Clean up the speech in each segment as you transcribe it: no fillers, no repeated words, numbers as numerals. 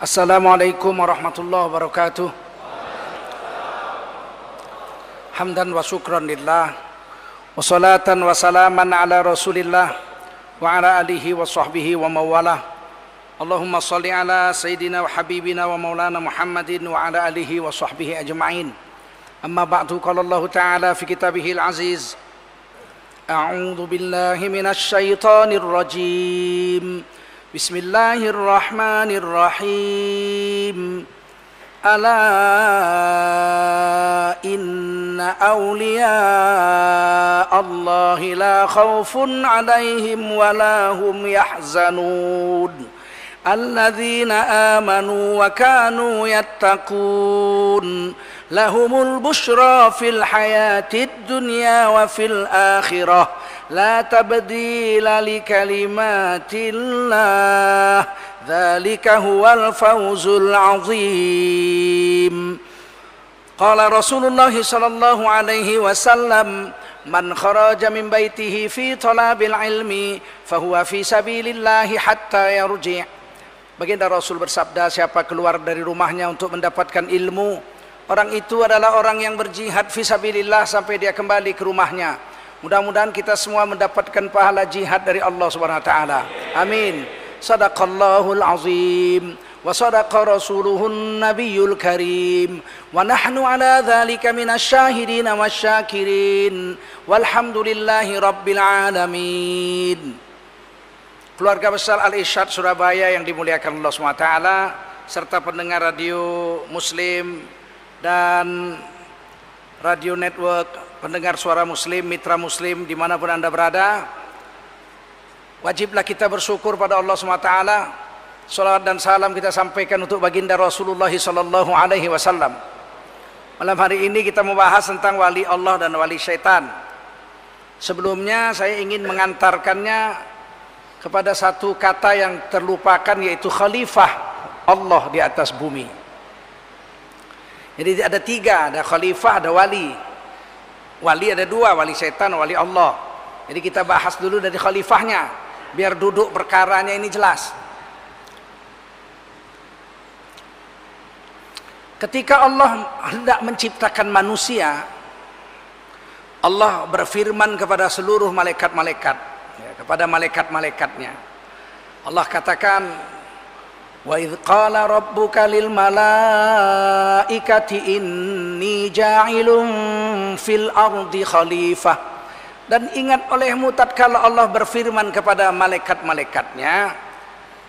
Assalamualaikum warahmatullahi wabarakatuh. Hamdan wa syukran lillah, wa salatan wa salaman ala rasulillah, wa ala alihi wa sahbihi wa mawalah. Allahumma salli ala sayyidina wa habibina wa maulana Muhammadin wa ala alihi wa sahbihi ajma'in. Amma ba'du, qala Allah ta'ala fi kitabihil aziz, a'udzu billahi minasy syaithanir rajim. Bismillahirrahmanirrahim. Ala inna awliya Allahi la khawfun alaihim wa la hum yahzanun. Alladzina amanu wa kanu yattaqun. Lahumul bushra fil hayatid dunya wa fil akhirah. La tabdila li kalimatillah. Dzalika huwal fawzul azim. Qala Rasulullah sallallahu alaihi wasallam, man kharaja min baitihi fi talabil ilmi fahuwa fi sabilillahi hatta yarji'. Baginda Rasul bersabda, siapa keluar dari rumahnya untuk mendapatkan ilmu, orang itu adalah orang yang berjihad fi sabilillah sampai dia kembali ke rumahnya. Mudah-mudahan kita semua mendapatkan pahala jihad dari Allah Subhanahu wa taala. Amin. Shadaqallahul azim wa sadaqa rasuluhun nabiyul karim wa nahnu ala dzalika minasyahidin wasyakirin walhamdulillahi rabbil alamin. Keluarga besar Al-Irsyad Surabaya yang dimuliakan Allah SWT, serta pendengar radio Muslim dan radio network, pendengar suara Muslim, mitra Muslim dimanapun Anda berada, wajiblah kita bersyukur pada Allah SWT. Salawat dan salam kita sampaikan untuk baginda Rasulullah sallallahu alaihi wasallam. Malam hari ini kita membahas tentang wali Allah dan wali syaitan. Sebelumnya saya ingin mengantarkannya kepada satu kata yang terlupakan, yaitu khalifah Allah di atas bumi. Jadi ada tiga, ada khalifah, ada wali. Wali ada dua, wali setan, wali Allah. Jadi kita bahas dulu dari khalifahnya, biar duduk perkaranya ini jelas. Ketika Allah hendak menciptakan manusia, Allah berfirman kepada seluruh malaikat-malaikat, kepada malaikat-malaikatnya. Allah katakan, wa idh qala rabbuka lil malaikati inni ja'ilun fil ardi khalifah. Dan ingat olehmu tatkala Allah berfirman kepada malaikat-malaikatnya,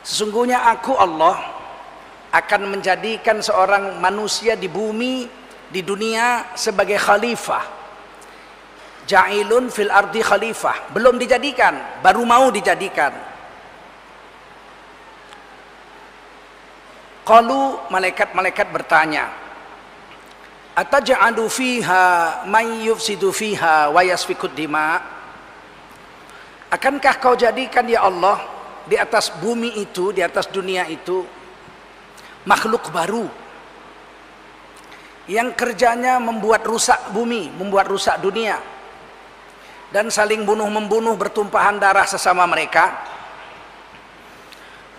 sesungguhnya aku Allah akan menjadikan seorang manusia di bumi, di dunia sebagai khalifah. Ja'ilun fil ardi khalifah, belum dijadikan, baru mau dijadikan. Qalu, malaikat-malaikat bertanya, ataj'alu fiha may yufsidu fiha wa yasfikud dima? Akankah kau jadikan ya Allah di atas bumi itu, di atas dunia itu, makhluk baru yang kerjanya membuat rusak bumi, membuat rusak dunia, dan saling bunuh-membunuh, bertumpahan darah sesama mereka?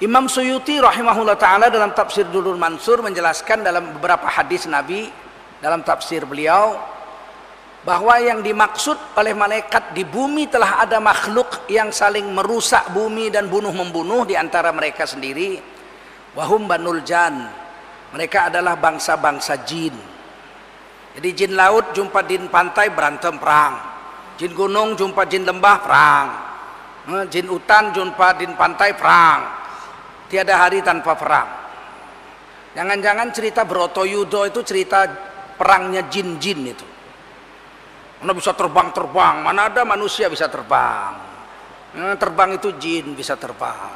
Imam Suyuti rahimahullah ta'ala dalam tafsir Durrul Mansur menjelaskan dalam beberapa hadis Nabi, dalam tafsir beliau, bahwa yang dimaksud oleh malaikat di bumi telah ada makhluk yang saling merusak bumi dan bunuh-membunuh di antara mereka sendiri. Wahum banul jan, mereka adalah bangsa-bangsa jin. Jadi jin laut jumpa jin pantai berantem perang, jin gunung jumpa jin lembah perang, jin hutan jumpa jin pantai perang. Tiada hari tanpa perang. Jangan-jangan cerita Bratayuda itu cerita perangnya jin-jin itu. Mana bisa terbang-terbang, mana ada manusia bisa terbang. Terbang itu jin bisa terbang.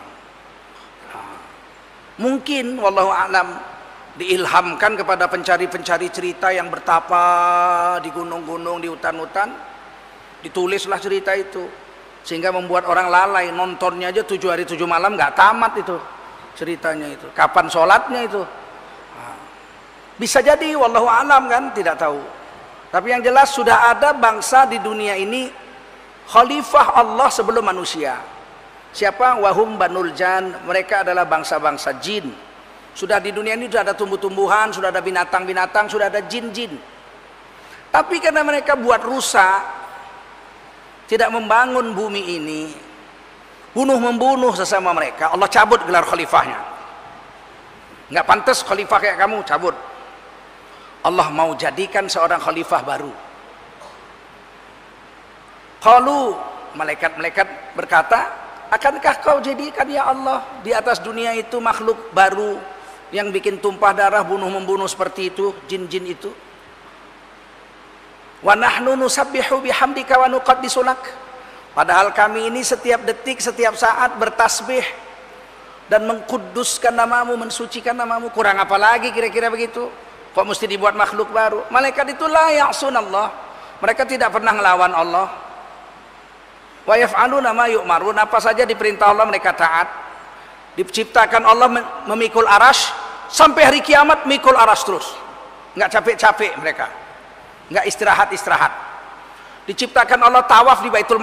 Mungkin wallahu a'lam diilhamkan kepada pencari-pencari cerita yang bertapa di gunung-gunung, di hutan-hutan, ditulislah cerita itu, sehingga membuat orang lalai. Nontonnya aja 7 hari 7 malam nggak tamat itu ceritanya itu. Kapan sholatnya itu? Bisa jadi wallahu a'lam, kan tidak tahu. Tapi yang jelas sudah ada bangsa di dunia ini khalifah Allah sebelum manusia. Siapa? Wahum banul jan, mereka adalah bangsa-bangsa jin. Sudah di dunia ini sudah ada tumbuh-tumbuhan, sudah ada binatang-binatang, sudah ada jin-jin. Tapi karena mereka buat rusak, tidak membangun bumi ini, bunuh-membunuh sesama mereka, Allah cabut gelar khalifahnya. Nggak pantas khalifah kayak kamu, cabut. Allah mau jadikan seorang khalifah baru. Qalu, malaikat-malaikat berkata, akankah kau jadikan ya Allah di atas dunia itu makhluk baru yang bikin tumpah darah, bunuh-membunuh seperti itu, jin-jin itu? Wa nahnu nusabbihu bihamdika wa nuqaddisu lak. Padahal kami ini setiap detik, setiap saat bertasbih dan mengkuduskan namamu, mensucikan namamu. Kurang apa lagi kira-kira begitu? Kok mesti dibuat makhluk baru? Malaikat itu la ya'sunallah. Mereka tidak pernah melawan Allah. Wa yaf'aluna ma yu'marun. Apa saja diperintah Allah mereka taat. Diciptakan Allah memikul arash, sampai hari kiamat mikul arash terus. Nggak capek-capek mereka, nggak istirahat-istirahat. Diciptakan Allah tawaf di Baitul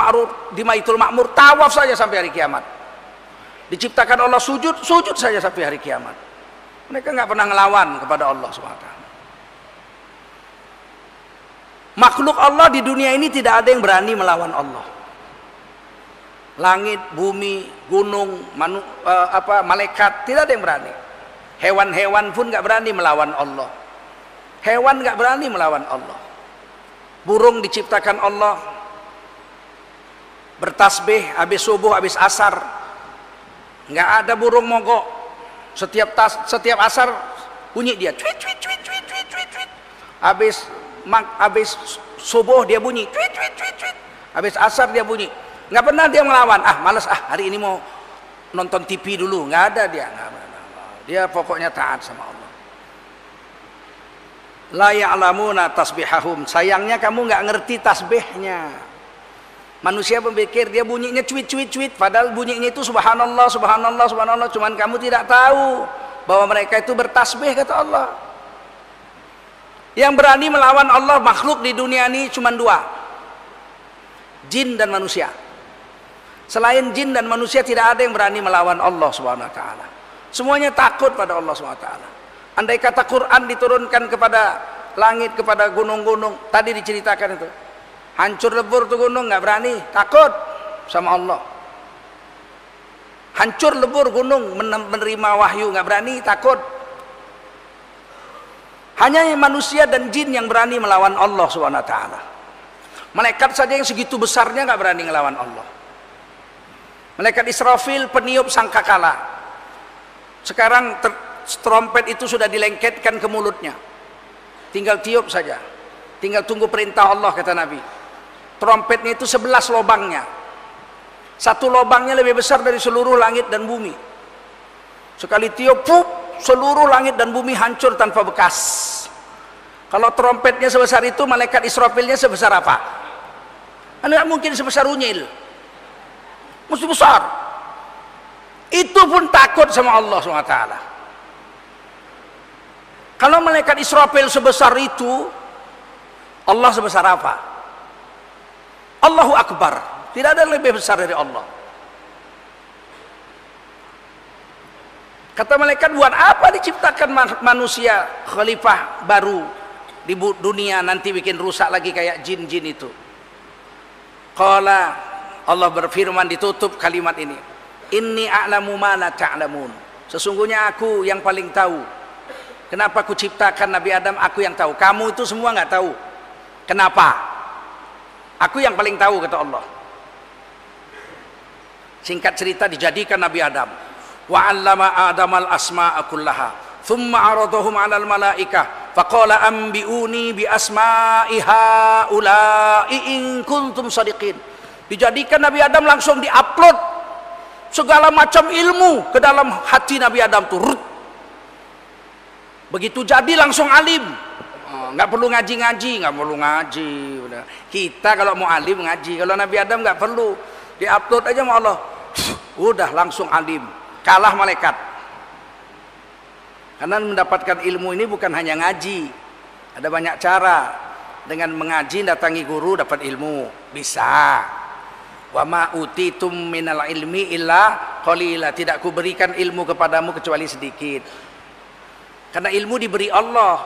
Ma'mur, tawaf saja sampai hari kiamat. Diciptakan Allah sujud, sujud saja sampai hari kiamat. Mereka nggak pernah ngelawan kepada Allah SWT. Makhluk Allah di dunia ini tidak ada yang berani melawan Allah. Langit, bumi, gunung, malaikat, tidak ada yang berani. Hewan-hewan pun nggak berani melawan Allah. Hewan nggak berani melawan Allah. Burung diciptakan Allah bertasbih habis subuh, habis asar. Nggak ada burung mogok. Setiap asar bunyi dia, tweet tweet tweet tweet tweet tweet tweet. Habis subuh dia bunyi, tweet tweet tweet tweet. Habis asar dia bunyi. Nggak pernah dia melawan. Malas hari ini mau nonton TV dulu. Nggak ada dia. Dia pokoknya taat sama Allah. La ya'lamuna tasbihahum. Sayangnya kamu nggak ngerti tasbihnya. Manusia berpikir dia bunyinya cuit cuit cuit, padahal bunyinya itu subhanallah subhanallah subhanallah. Cuman kamu tidak tahu bahwa mereka itu bertasbih, kata Allah. Yang berani melawan Allah makhluk di dunia ini cuma dua, jin dan manusia. Selain jin dan manusia tidak ada yang berani melawan Allah Subhanahu wa taala. Semuanya takut pada Allah Subhanahu wa taala. Andai kata Quran diturunkan kepada langit, kepada gunung-gunung, tadi diceritakan itu, hancur lebur tuh gunung, nggak berani, takut sama Allah. Hancur lebur gunung menerima wahyu, nggak berani, takut. Hanya manusia dan jin yang berani melawan Allah Subhanahu wa taala. Malaikat saja yang segitu besarnya nggak berani melawan Allah. Malaikat Israfil peniup sangkakala. Sekarang trompet itu sudah dilengketkan ke mulutnya. Tinggal tiup saja. Tinggal tunggu perintah Allah, kata Nabi. Trompetnya itu 11 lubangnya. Satu lubangnya lebih besar dari seluruh langit dan bumi. Sekali tiup, pup, seluruh langit dan bumi hancur tanpa bekas. Kalau trompetnya sebesar itu, malaikat Israfilnya sebesar apa? Tidak mungkin sebesar unyil. Mesti besar. Itu pun takut sama Allah SWT. Kalau malaikat Israfil sebesar itu, Allah sebesar apa? Allahu Akbar. Tidak ada yang lebih besar dari Allah. Kata malaikat, buat apa diciptakan manusia khalifah baru di dunia, nanti bikin rusak lagi kayak jin-jin itu. Qala, Allah berfirman, ditutup kalimat ini, inni a'lamu ma la ta'lamun. Sesungguhnya aku yang paling tahu. Kenapa aku ciptakan Nabi Adam, aku yang tahu. Kamu itu semua nggak tahu. Kenapa? Aku yang paling tahu, kata Allah. Singkat cerita, dijadikan Nabi Adam. Wa 'allama Adamal asma'a kullaha, thumma 'aradahum 'alal malaikah, faqala anbi'uni bi asma'i haula'i in kuntum shadiqin. Dijadikan Nabi Adam, langsung diupload segala macam ilmu ke dalam hati Nabi Adam tuh. Begitu jadi langsung alim. Nggak perlu ngaji-ngaji, nggak perlu ngaji. Kita kalau mau alim ngaji, kalau Nabi Adam nggak perlu, diupload aja sama Allah, udah langsung alim, kalah malaikat. Karena mendapatkan ilmu ini bukan hanya ngaji, ada banyak cara. Dengan mengaji, datangi guru, dapat ilmu, bisa. Wa ma utitum minal ilmi illa qalila. Tidak kuberikan ilmu kepadamu kecuali sedikit. Karena ilmu diberi Allah.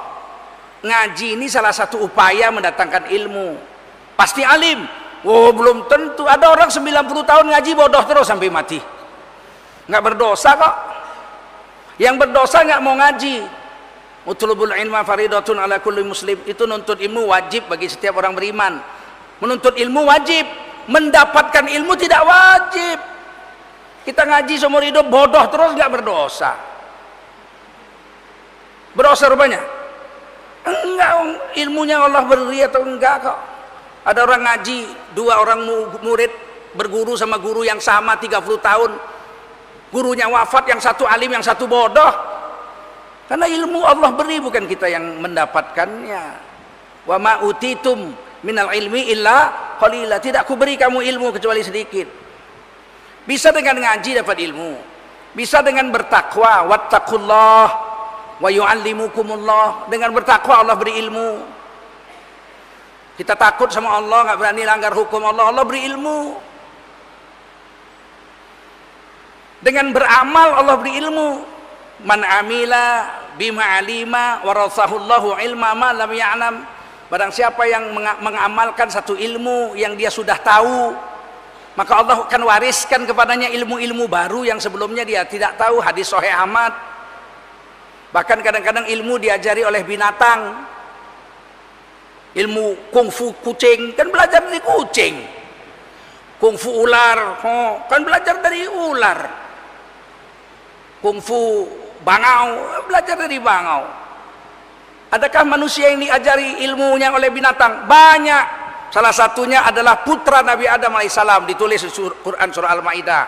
Ngaji ini salah satu upaya mendatangkan ilmu. Pasti alim? Oh, belum tentu. Ada orang 90 tahun ngaji bodoh terus sampai mati. Nggak berdosa kok. Yang berdosa nggak mau ngaji. Utlubul ilma faridatun ala kulli muslim. Itu nuntut ilmu wajib bagi setiap orang beriman. Menuntut ilmu wajib. Mendapatkan ilmu tidak wajib. Kita ngaji seumur hidup bodoh terus nggak berdosa. Berdosa rupanya? Enggak, ilmunya Allah beri atau enggak kok. Ada orang ngaji, 2 orang murid berguru sama guru yang sama 30 tahun. Gurunya wafat, yang satu alim, yang satu bodoh. Karena ilmu Allah beri, bukan kita yang mendapatkannya. Wa ma utitum minal ilmi illa qalila. Tidak aku beri kamu ilmu kecuali sedikit. Bisa dengan ngaji dapat ilmu. Bisa dengan bertakwa, wattaqullah wa yu'allimukumullah. Dengan bertakwa Allah beri ilmu. Kita takut sama Allah, nggak berani langgar hukum Allah, Allah beri ilmu. Dengan beramal Allah beri ilmu. Man amila bima alima warasahullahu ilma ma lam ya'lam. Barang siapa yang mengamalkan satu ilmu yang dia sudah tahu, maka Allah akan wariskan kepadanya ilmu-ilmu baru yang sebelumnya dia tidak tahu. Hadis Sahih Ahmad. Bahkan kadang-kadang ilmu diajari oleh binatang. Ilmu kungfu kucing kan belajar dari kucing. Kungfu ular kan belajar dari ular. Kungfu bangau belajar dari bangau. Adakah manusia yang diajari ilmunya oleh binatang? Banyak. Salah satunya adalah putra Nabi Adam alaihissalam, ditulis di Quran surah Al-Maidah.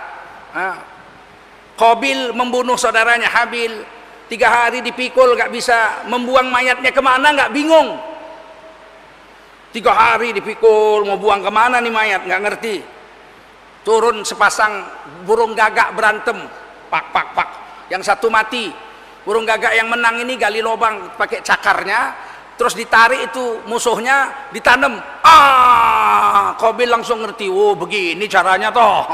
Qabil membunuh saudaranya Habil. 3 hari dipikul gak bisa, membuang mayatnya kemana gak bingung. 3 hari dipikul, mau buang kemana nih mayat gak ngerti. Turun sepasang burung gagak berantem, pak pak pak. Yang satu mati. Burung gagak yang menang ini gali lubang pakai cakarnya, terus ditarik itu musuhnya, ditanam. Qabil langsung ngerti, oh begini caranya toh.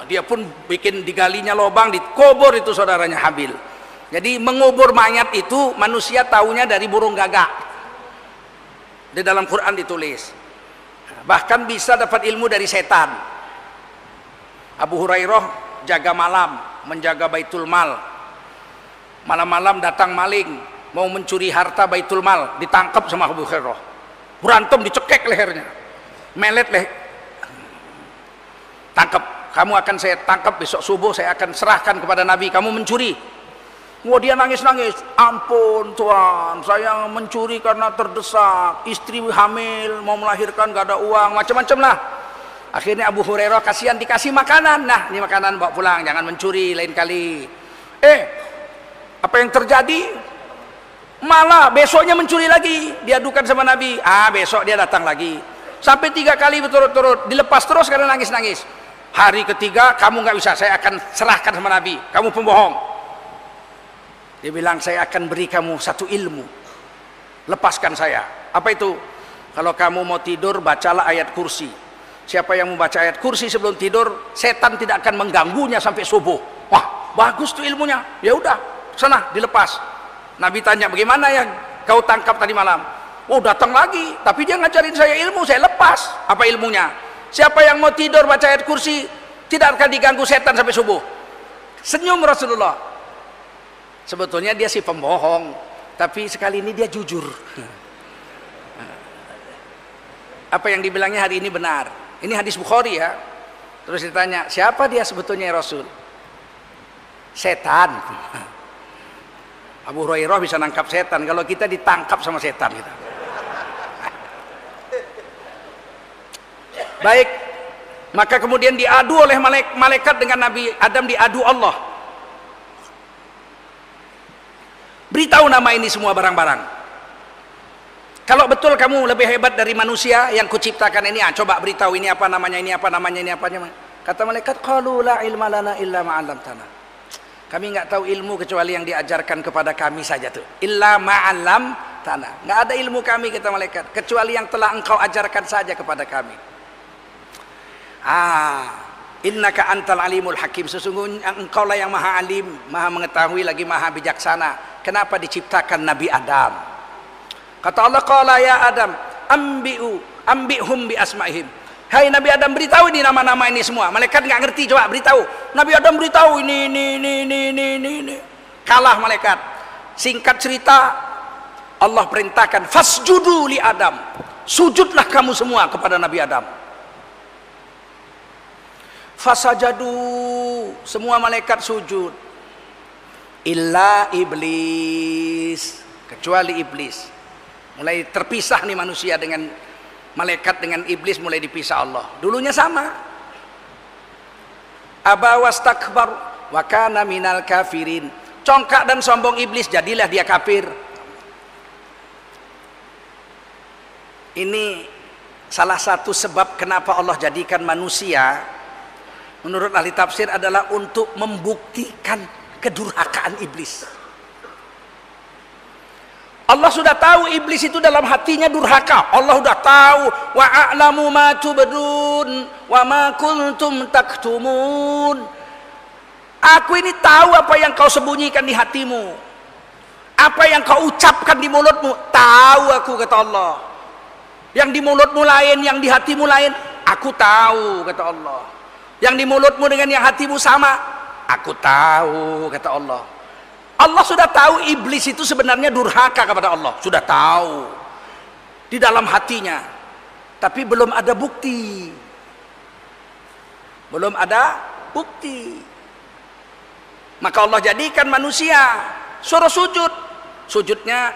Dia pun bikin digalinya lubang, dikubur itu saudaranya Habil. Jadi mengubur mayat itu manusia taunya dari burung gagak. Di dalam Quran ditulis. Bahkan bisa dapat ilmu dari setan. Abu Hurairah jaga malam, menjaga Baitul Mal. Malam-malam datang maling, mau mencuri harta Baitul Mal, ditangkap sama Abu Hurairah. Berantem, dicekek lehernya. Melet tangkap. Kamu akan saya tangkap besok subuh, saya akan serahkan kepada Nabi. Kamu mencuri. Wah, dia nangis-nangis. Ampun Tuhan, saya mencuri karena terdesak. Istri hamil, mau melahirkan, gak ada uang, macam-macam lah. Akhirnya Abu Hurairah kasihan, dikasih makanan. Nah, ini makanan bawa pulang, jangan mencuri lain kali. Apa yang terjadi? Malah besoknya mencuri lagi. Diadukan sama Nabi. Besok dia datang lagi. Sampai 3 kali berturut-turut. Dilepas terus karena nangis-nangis. Hari ketiga, kamu gak bisa, saya akan serahkan sama Nabi. Kamu pembohong. Dia bilang, saya akan beri kamu satu ilmu. Lepaskan saya. Apa itu? Kalau kamu mau tidur, bacalah ayat kursi. Siapa yang membaca ayat kursi sebelum tidur, setan tidak akan mengganggunya sampai subuh. Wah, bagus tuh ilmunya. Ya udah, sana dilepas. Nabi tanya, bagaimana yang kau tangkap tadi malam? Oh, datang lagi. Tapi dia ngajarin saya ilmu, saya lepas. Apa ilmunya? Siapa yang mau tidur baca ayat kursi, tidak akan diganggu setan sampai subuh. Senyum Rasulullah. Sebetulnya dia si pembohong, tapi sekali ini dia jujur. Apa yang dibilangnya hari ini benar. Ini hadis Bukhari ya. Terus ditanya, siapa dia sebetulnya ya Rasul? Setan. Abu Hurairah bisa nangkap setan, kalau kita ditangkap sama setan kita. Baik, maka kemudian diadu oleh malaikat dengan Nabi Adam, diadu Allah. Beritahu nama ini semua barang-barang. Kalau betul kamu lebih hebat dari manusia yang kuciptakan ini, coba beritahu ini apa namanya, ini apa namanya, ini apa namanya. Kata malaikat, qalu la ilma lana illa ma 'allamtana. Kami nggak tahu ilmu kecuali yang diajarkan kepada kami saja tuh. Illa ma 'allamtana. Nggak ada ilmu kami, kata malaikat, kecuali yang telah engkau ajarkan saja kepada kami. Innaka antal alimul hakim, sesungguhnya engkau lah yang maha alim, maha mengetahui lagi maha bijaksana. Kenapa diciptakan Nabi Adam? Kata Allah, qala ya Adam ambihum bi asma'ihim. Hai Nabi Adam, beritahu ini nama-nama ini semua. Malaikat nggak ngerti, coba beritahu. Nabi Adam beritahu ini. Kalah malaikat. Singkat cerita, Allah perintahkan fasjudu li Adam. Sujudlah kamu semua kepada Nabi Adam. Fasajadu, semua malaikat sujud. Illa iblis, kecuali iblis. Mulai terpisah nih manusia dengan malaikat, dengan iblis mulai dipisah Allah. Dulunya sama. Aba wastakbar wa kana minal kafirin. Congkak dan sombong iblis, jadilah dia kafir. Ini salah satu sebab kenapa Allah jadikan manusia, menurut ahli tafsir, adalah untuk membuktikan kedurhakaan iblis. Allah sudah tahu iblis itu dalam hatinya durhaka. Allah sudah tahu, wa a'lamu ma tubdun wa ma kuntum taktumun. Aku ini tahu apa yang kau sembunyikan di hatimu, apa yang kau ucapkan di mulutmu. Tahu aku, kata Allah. Yang di mulutmu lain, yang di hatimu lain, aku tahu, kata Allah. Yang di mulutmu dengan yang hatimu sama, aku tahu, kata Allah. Allah sudah tahu iblis itu sebenarnya durhaka kepada Allah, sudah tahu di dalam hatinya, tapi belum ada bukti. Belum ada bukti. Maka Allah jadikan manusia suruh sujud. Sujudnya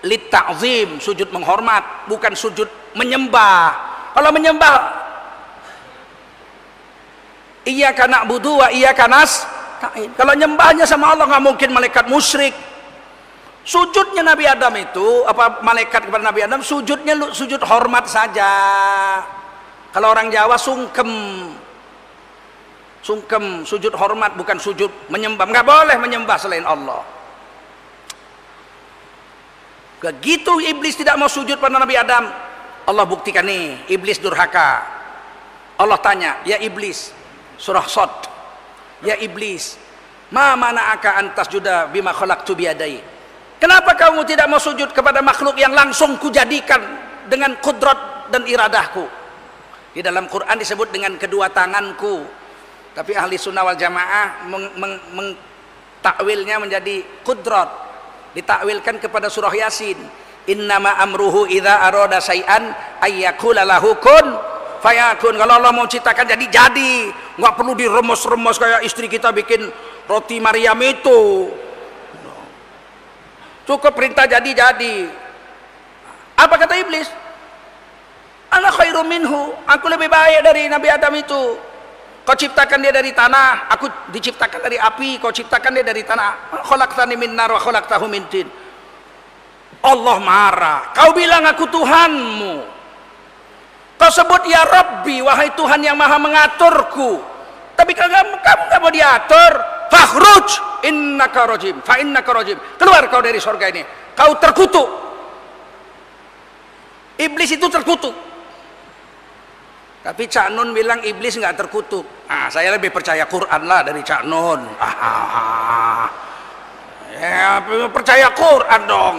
lit ta'zim, sujud menghormat, bukan sujud menyembah. Kalau menyembah, iyyaka na'budu wa iyyaka nasta'in. Kalau nyembahnya sama Allah, nggak mungkin malaikat musyrik. Sujudnya Nabi Adam itu, apa malaikat kepada Nabi Adam, sujudnya sujud hormat saja. Kalau orang Jawa sungkem, sujud hormat, bukan sujud menyembah. Nggak boleh menyembah selain Allah. Begitu iblis tidak mau sujud pada Nabi Adam, Allah buktikan nih, iblis durhaka. Allah tanya, ya iblis, surah Shad, ya iblis, ma mana'aka antas juda bima khalaqtu biyadai. Kenapa kamu tidak mau sujud kepada makhluk yang langsung kujadikan dengan kudrat dan iradahku? Di dalam Quran disebut dengan kedua tanganku, tapi ahli sunnah wal jamaah mentakwilnya menjadi kudrat, ditakwilkan kepada surah Yasin. Innama amruhu idza arada syai'an ayyakula lahu kun fayakun. Kalau Allah mau ciptakan jadi, nggak perlu diremes-remes kayak istri kita bikin roti Maryam itu. Cukup perintah jadi. Apa kata iblis? Ana khairum minhu, aku lebih baik dari Nabi Adam itu. Kau ciptakan dia dari tanah, aku diciptakan dari api. Kau ciptakan dia dari tanah. Khalaqtani min nar wa khalaqtahu min tin. Allah marah. Kau bilang aku Tuhanmu. Kau sebut ya Rabbi, wahai Tuhan yang maha mengaturku. Tapi kamu nggak mau diatur. Fakhruj innaka rajim, fa innaka rajim. Keluar kau dari surga ini. Kau terkutuk. Iblis itu terkutuk. Tapi Cak Nun bilang iblis nggak terkutuk. Saya lebih percaya Quran lah dari Cak Nun. Ya, percaya Quran dong.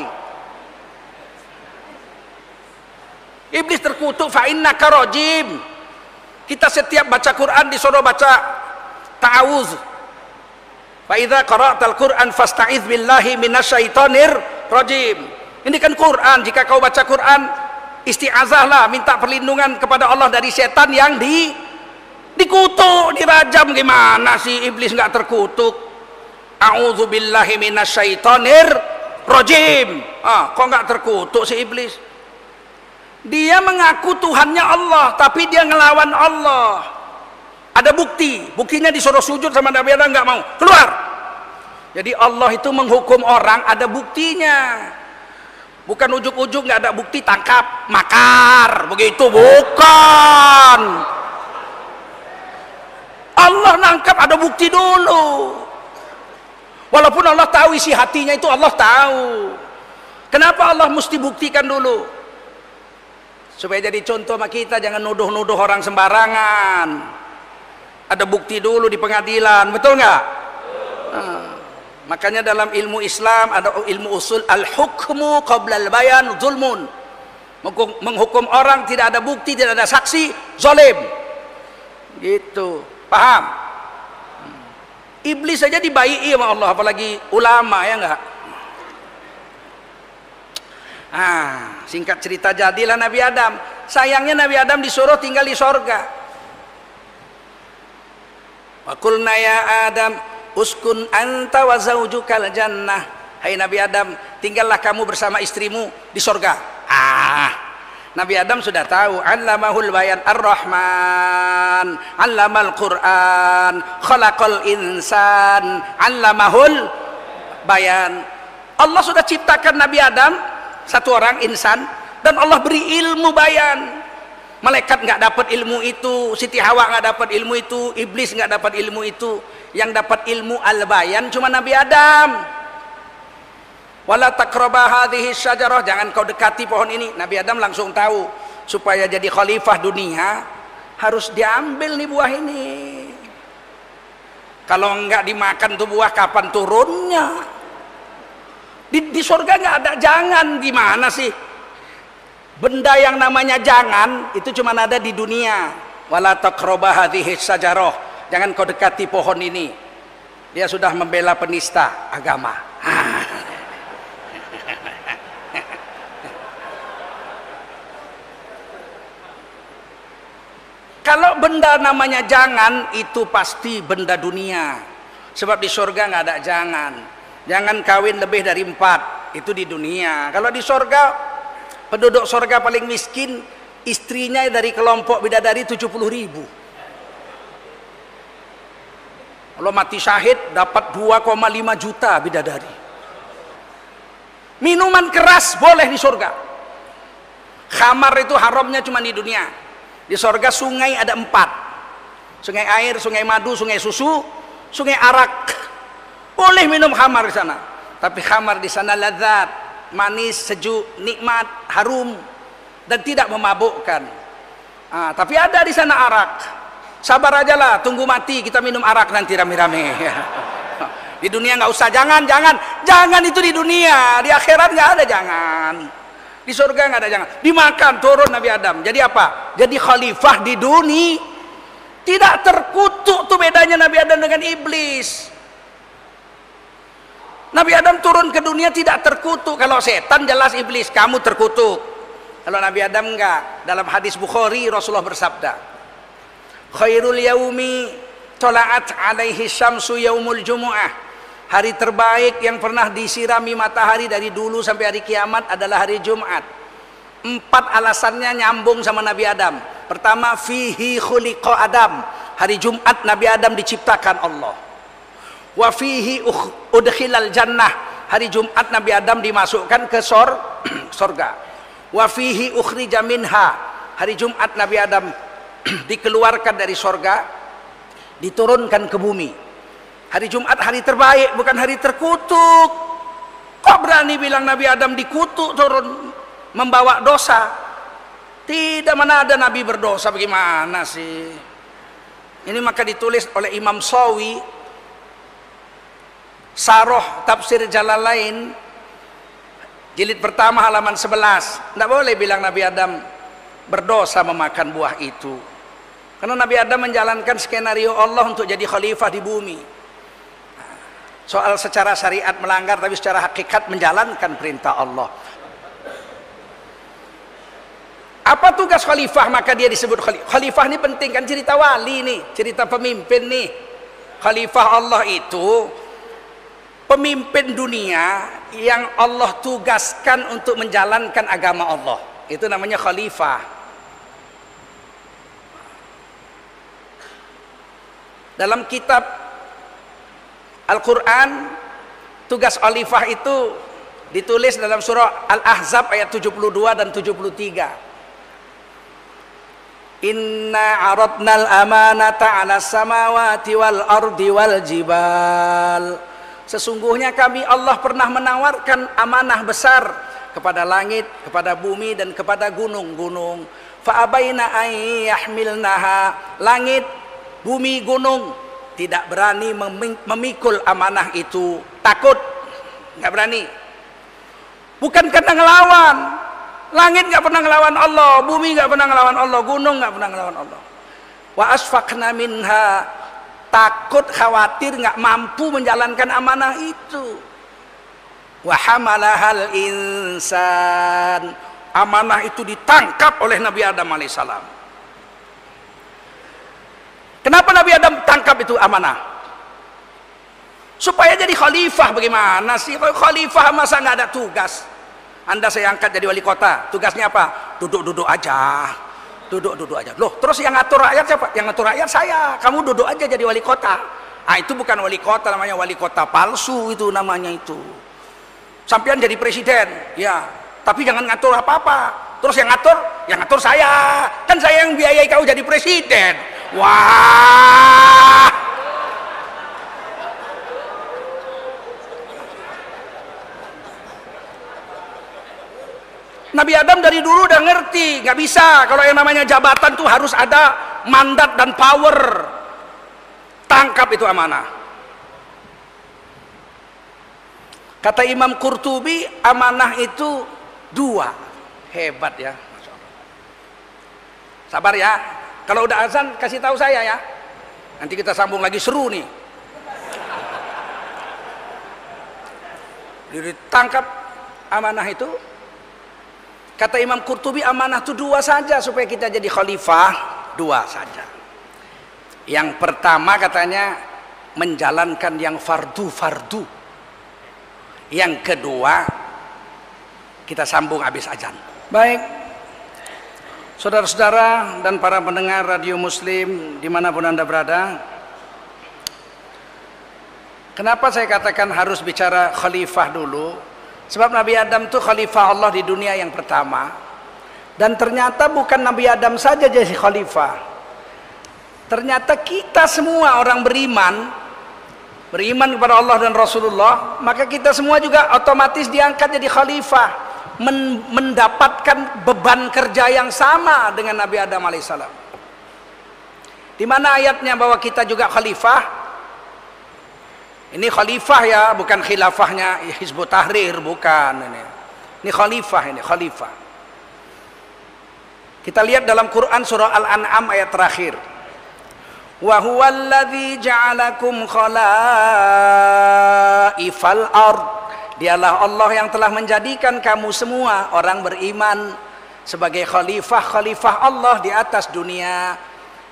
Iblis terkutuk, fa innaka rajim. Kita setiap baca Quran disuruh baca ta'awuz. Fa idza qara'tal Qur'an fasta'iz billahi minasyaitonir rajim. Ini kan Quran. Jika kau baca Quran, isti'azahlah, minta perlindungan kepada Allah dari setan yang dikutuk, dirajam. Gimana sih iblis nggak terkutuk? A'udzu billahi minasyaitonir rajim. Kok nggak terkutuk si iblis? Dia mengaku Tuhannya Allah, tapi dia ngelawan Allah. Ada buktinya disuruh sujud sama Nabi Adam, nggak mau, keluar. Jadi Allah itu menghukum orang ada buktinya. Bukan ujuk-ujuk nggak ada bukti tangkap, makar, begitu, bukan. Allah nangkap ada bukti dulu. Walaupun Allah tahu isi hatinya itu, Allah tahu. Kenapa Allah mesti buktikan dulu? Supaya jadi contoh sama kita, jangan nuduh-nuduh orang sembarangan. Ada bukti dulu di pengadilan, betul nggak? Makanya dalam ilmu Islam ada ilmu usul al-hukmu qabla al-bayan zulmun. Menghukum orang tidak ada bukti, tidak ada saksi, zalim. Gitu. Paham? Iblis saja dibaiki sama Allah, apalagi ulama, ya enggak? Singkat cerita, jadilah Nabi Adam. Sayangnya Nabi Adam disuruh tinggal di sorga. Wa qulna ya Adam uskun anta wa zaujukal jannah. Hai Nabi Adam, tinggallah kamu bersama istrimu di sorga. Nabi Adam sudah tahu, allamahul bayan ar-Rahman, allamal Quran, khalaqal insan, allamahul bayan. Allah sudah ciptakan Nabi Adam, satu orang insan, dan Allah beri ilmu bayan. Malaikat nggak dapat ilmu itu, Siti Hawa nggak dapat ilmu itu, iblis nggak dapat ilmu itu. Yang dapat ilmu al-bayan cuma Nabi Adam. Wala taqraba hadhihi syajarah, jangan kau dekati pohon ini. Nabi Adam langsung tahu, supaya jadi khalifah dunia harus diambil nih buah ini. Kalau enggak dimakan tuh buah, kapan turunnya? Di surga nggak ada jangan. Gimana sih? Benda yang namanya jangan itu cuma ada di dunia. Wala taqraba hadhihi syajarah, jangan kau dekati pohon ini. Dia sudah membela penista agama. Kalau benda namanya jangan, itu pasti benda dunia. Sebab di surga nggak ada jangan. Jangan kawin lebih dari 4, itu di dunia. Kalau di surga, penduduk surga paling miskin, istrinya dari kelompok bidadari 70.000. Kalau mati syahid dapat 2,5 juta bidadari. Minuman keras boleh di surga. Khamar itu haramnya cuma di dunia. Di surga sungai ada 4. Sungai air, sungai madu, sungai susu, sungai arak. Boleh minum khamar di sana. Tapi khamar di sana lezat, manis, sejuk, nikmat, harum, dan tidak memabukkan. Tapi ada di sana arak. Sabar aja lah, tunggu mati kita minum arak nanti rame-rame. Di dunia nggak usah, jangan itu di dunia. Di akhirat nggak ada jangan. Di surga nggak ada jangan. Dimakan, turun Nabi Adam. Jadi apa? Jadi khalifah di dunia. Tidak terkutuk tuh bedanya Nabi Adam dengan iblis. Nabi Adam turun ke dunia tidak terkutuk. Kalau setan jelas iblis, kamu terkutuk. Kalau Nabi Adam enggak. Dalam hadis Bukhari Rasulullah bersabda, khairul yaumi tola'at alaihi syamsu yaumul jumu'ah. Hari terbaik yang pernah disirami matahari dari dulu sampai hari kiamat adalah hari Jumat. 4 alasannya nyambung sama Nabi Adam. Pertama, fihi khuliqa Adam. Hari Jumat Nabi Adam diciptakan Allah. Wa fihi udkhilal jannah. Hari Jumat Nabi Adam dimasukkan ke sorga. Wa fihi ukhrija minha. Hari Jumat Nabi Adam dikeluarkan dari sorga, diturunkan ke bumi. Hari Jumat hari terbaik, bukan hari terkutuk. Kok berani bilang Nabi Adam dikutuk turun membawa dosa? Tidak, mana ada Nabi berdosa, bagaimana sih? Ini maka ditulis oleh Imam Sawi, Saroh Tafsir Jalalain, jilid pertama halaman 11. Tidak boleh bilang Nabi Adam berdosa memakan buah itu. Karena Nabi Adam menjalankan skenario Allah untuk jadi khalifah di bumi. Soal secara syariat melanggar, tapi secara hakikat menjalankan perintah Allah. Apa tugas khalifah? Maka dia disebut khalifah. Khalifah ini penting, kan cerita wali nih, cerita pemimpin nih. Khalifah Allah itu pemimpin dunia yang Allah tugaskan untuk menjalankan agama Allah. Itu namanya khalifah. Dalam kitab Al-Quran, tugas khalifah itu ditulis dalam surah Al-Ahzab ayat 72 dan 73. Inna aradnal amanata 'alas samawati wal ardi wal jibal. Sesungguhnya kami Allah pernah menawarkan amanah besar kepada langit, kepada bumi, dan kepada gunung-gunung. Fa abaina ay yahmilnaha. Langit bumi, gunung tidak berani memikul amanah itu, takut, nggak berani. Bukan karena ngelawan, langit nggak pernah ngelawan Allah, bumi nggak pernah ngelawan Allah, gunung nggak pernah ngelawan Allah. Wa asfaqna minha, takut, khawatir nggak mampu menjalankan amanah itu. Wa hamalahal insan, amanah itu ditangkap oleh Nabi Adam alaihissalam. Kenapa Nabi Adam tangkap itu amanah? Supaya jadi khalifah. Bagaimana sih kalau khalifah masa nggak ada tugas? Anda saya angkat jadi wali kota, tugasnya apa? Duduk-duduk aja, duduk-duduk aja. Loh, terus yang ngatur rakyat siapa? Yang ngatur rakyat saya. Kamu duduk aja jadi wali kota. Ah, itu bukan wali kota, namanya wali kota palsu, itu namanya itu. Sampean jadi presiden, ya, tapi jangan ngatur apa-apa. Terus yang ngatur saya. Kan saya yang biayai kau jadi presiden. Wah. Nabi Adam dari dulu udah ngerti, nggak bisa kalau yang namanya jabatan tuh harus ada mandat dan power. Tangkap itu amanah. Kata Imam Qurtubi, amanah itu dua. Hebat ya, Masya Allah. Sabar ya, kalau udah azan kasih tahu saya ya. Nanti kita sambung lagi, seru nih. Ditangkap amanah itu. Kata Imam Qurtubi, amanah itu dua saja supaya kita jadi khalifah, dua saja. Yang pertama katanya menjalankan yang fardu-fardu. Yang kedua kita sambung habis azan. Baik, saudara-saudara dan para pendengar radio Muslim dimanapun Anda berada, kenapa saya katakan harus bicara khalifah dulu? Sebab Nabi Adam itu khalifah Allah di dunia yang pertama. Dan ternyata bukan Nabi Adam saja jadi khalifah. Ternyata kita semua orang beriman kepada Allah dan Rasulullah, maka kita semua juga otomatis diangkat jadi khalifah, mendapatkan beban kerja yang sama dengan Nabi Adam alaihissalam. Di mana ayatnya bahwa kita juga khalifah? Ini khalifah ya, bukan khilafahnya Hizbut Tahrir, bukan ini. Ini khalifah, ini khalifah. Kita lihat dalam Quran surah Al-An'am ayat terakhir. Wa huwallazi ja'alakum khalaifal ard. Dialah Allah yang telah menjadikan kamu semua orang beriman sebagai khalifah-khalifah Allah di atas dunia.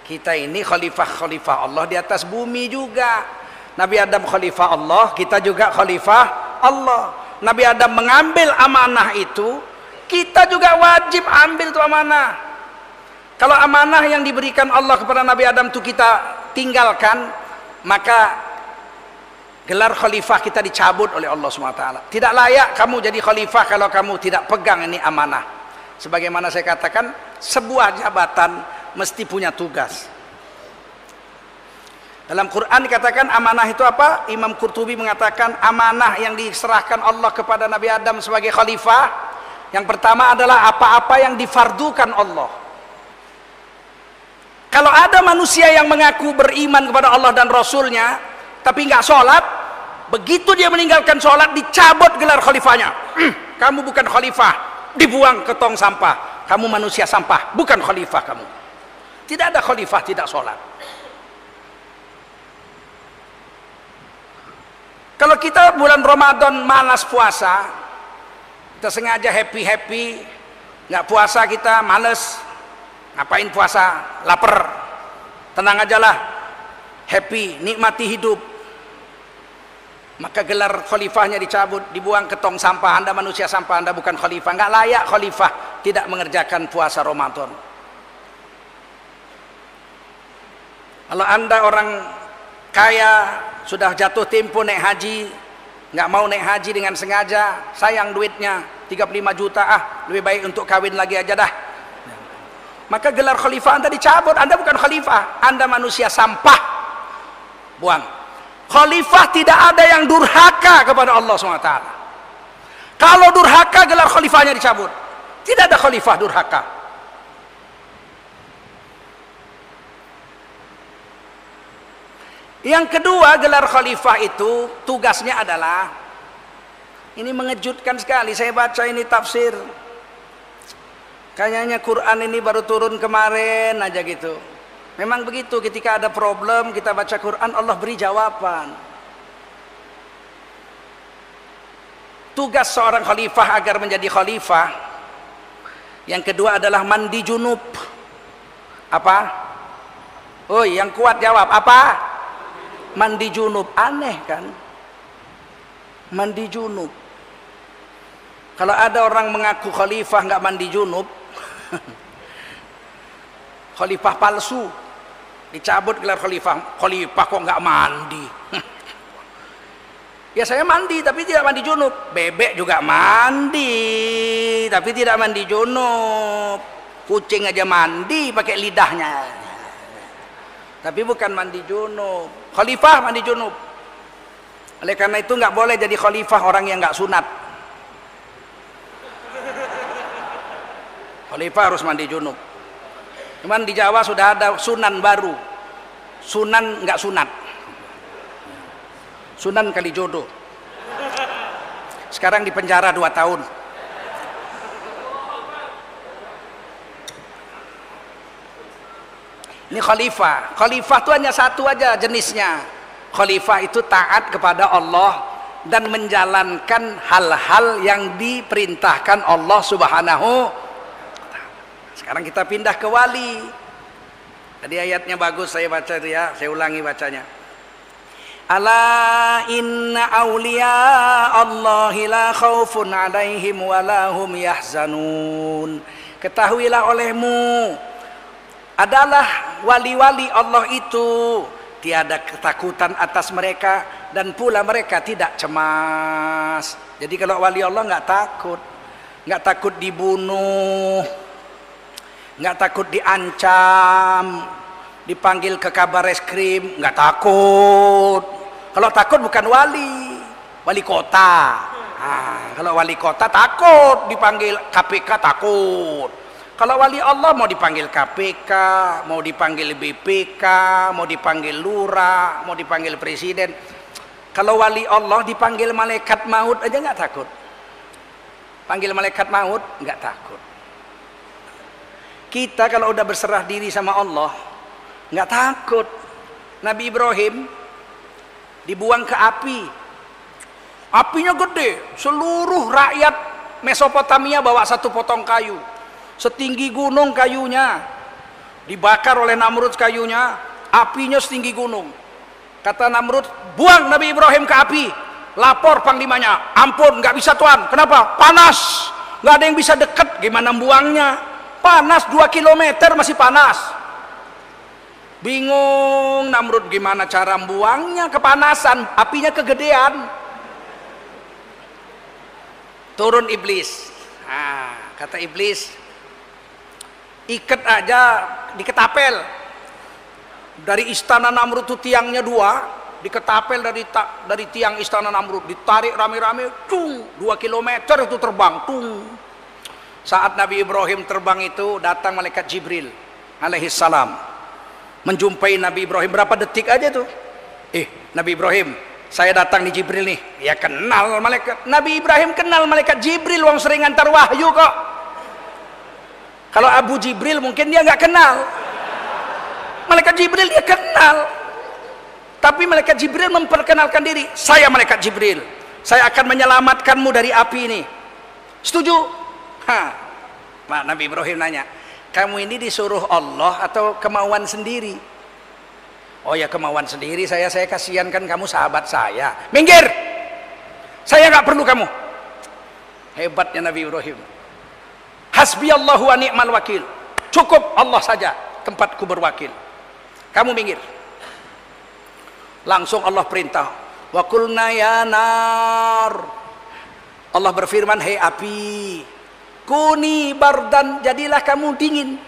Kita ini khalifah-khalifah Allah di atas bumi juga. Nabi Adam khalifah Allah, kita juga khalifah Allah. Nabi Adam mengambil amanah itu, kita juga wajib ambil itu amanah. Kalau amanah yang diberikan Allah kepada Nabi Adam itu kita tinggalkan, maka gelar khalifah kita dicabut oleh Allah SWT. Tidak layak kamu jadi khalifah kalau kamu tidak pegang ini amanah. Sebagaimana saya katakan, sebuah jabatan mesti punya tugas. Dalam Quran dikatakan amanah itu apa? Imam Qurtubi mengatakan amanah yang diserahkan Allah kepada Nabi Adam sebagai khalifah, yang pertama adalah apa-apa yang difardukan Allah. Kalau ada manusia yang mengaku beriman kepada Allah dan Rasulnya tapi nggak sholat, begitu dia meninggalkan sholat dicabut gelar khalifahnya. Kamu bukan khalifah, dibuang ke tong sampah. Kamu manusia sampah, bukan khalifah kamu. Tidak ada khalifah tidak sholat. Kalau kita bulan Ramadan malas puasa, kita sengaja happy-happy, nggak puasa kita males, ngapain puasa, lapar, tenang aja lah, happy, nikmati hidup. Maka gelar khalifahnya dicabut, dibuang ke tong sampah. Anda manusia sampah, Anda bukan khalifah, nggak layak khalifah tidak mengerjakan puasa Ramadan. Kalau Anda orang kaya, sudah jatuh tempo naik haji, nggak mau naik haji dengan sengaja, sayang duitnya 35 juta, lebih baik untuk kawin lagi aja dah. Maka gelar khalifah Anda dicabut. Anda bukan khalifah, Anda manusia sampah, buang. Khalifah tidak ada yang durhaka kepada Allah SWT. Kalau durhaka, gelar khalifahnya dicabut. Tidak ada khalifah durhaka. Yang kedua, gelar khalifah itu tugasnya adalah, ini mengejutkan sekali, saya baca ini tafsir, kayaknya Quran ini baru turun kemarin aja gitu. Memang begitu, ketika ada problem kita baca Quran, Allah beri jawaban. Tugas seorang khalifah agar menjadi khalifah yang kedua adalah mandi junub. Apa? Oh, yang kuat jawab apa? Mandi junub. Aneh kan? Mandi junub. Kalau ada orang mengaku khalifah nggak mandi junub, khalifah palsu, dicabut gelar khalifah. Khalifah kok nggak mandi? Ya saya mandi tapi tidak mandi junub. Bebek juga mandi tapi tidak mandi junub. Kucing aja mandi pakai lidahnya, tapi bukan mandi junub. Khalifah mandi junub. Oleh karena itu nggak boleh jadi khalifah orang yang nggak sunat. Khalifah harus mandi junub. Cuman di Jawa sudah ada sunan baru, sunan nggak sunat, Sunan Kalijodo. Sekarang di penjara 2 tahun. Ini khalifah. Khalifah itu hanya satu aja jenisnya. Khalifah itu taat kepada Allah dan menjalankan hal-hal yang diperintahkan Allah Subhanahu. Sekarang kita pindah ke wali. Tadi ayatnya bagus saya baca itu ya, saya ulangi bacanya. Ala inna awliya Allahi la khawfun alaihim wa la hum yahzanun. Ketahuilah olehmu, adalah wali-wali Allah itu tiada ketakutan atas mereka dan pula mereka tidak cemas. Jadi kalau wali Allah nggak takut dibunuh, nggak takut diancam, dipanggil ke kabar reskrim, nggak takut. Kalau takut bukan wali kota. Nah, kalau wali kota takut dipanggil KPK, takut. Kalau wali Allah mau dipanggil KPK, mau dipanggil BPK, mau dipanggil lurah, mau dipanggil presiden. Kalau wali Allah dipanggil malaikat maut aja nggak takut. Panggil malaikat maut nggak takut. Kita kalau udah berserah diri sama Allah nggak takut. Nabi Ibrahim dibuang ke api, apinya gede, seluruh rakyat Mesopotamia bawa satu potong kayu, setinggi gunung kayunya, dibakar oleh Namrud kayunya, apinya setinggi gunung. Kata Namrud, buang Nabi Ibrahim ke api. Lapor panglimanya, ampun nggak bisa tuan. Kenapa? Panas, nggak ada yang bisa deket. Gimana buangnya? Panas 2 kilometer masih panas. Bingung Namrud gimana cara buangnya, kepanasan, apinya kegedean. Turun iblis. Nah, kata iblis, ikat aja di ketapel. Dari istana Namrud itu tiangnya 2, diketapel dari tiang istana Namrud, ditarik rame-rame, 2 kilometer itu terbang, Saat Nabi Ibrahim terbang itu datang malaikat Jibril alaihissalam menjumpai Nabi Ibrahim. Berapa detik aja tuh, Nabi Ibrahim, saya datang di Jibril nih. Ya kenal malaikat. Nabi Ibrahim kenal malaikat Jibril, wong sering antar wahyu kok. Kalau Abu Jibril mungkin dia nggak kenal. Malaikat Jibril dia kenal. Tapi malaikat Jibril memperkenalkan diri, saya malaikat Jibril, saya akan menyelamatkanmu dari api ini. Setuju? Pak Nabi Ibrahim nanya, kamu ini disuruh Allah atau kemauan sendiri? Oh ya kemauan sendiri, saya kasihan kan kamu sahabat saya. Minggir, saya nggak perlu kamu. Hebatnya Nabi Ibrahim. Hasbiyallahu wa ni'mal wakil, cukup Allah saja tempatku berwakil, kamu minggir. Langsung Allah perintah, wa qulna ya nar, Allah berfirman, hei api, kuni bardan, jadilah kamu dingin.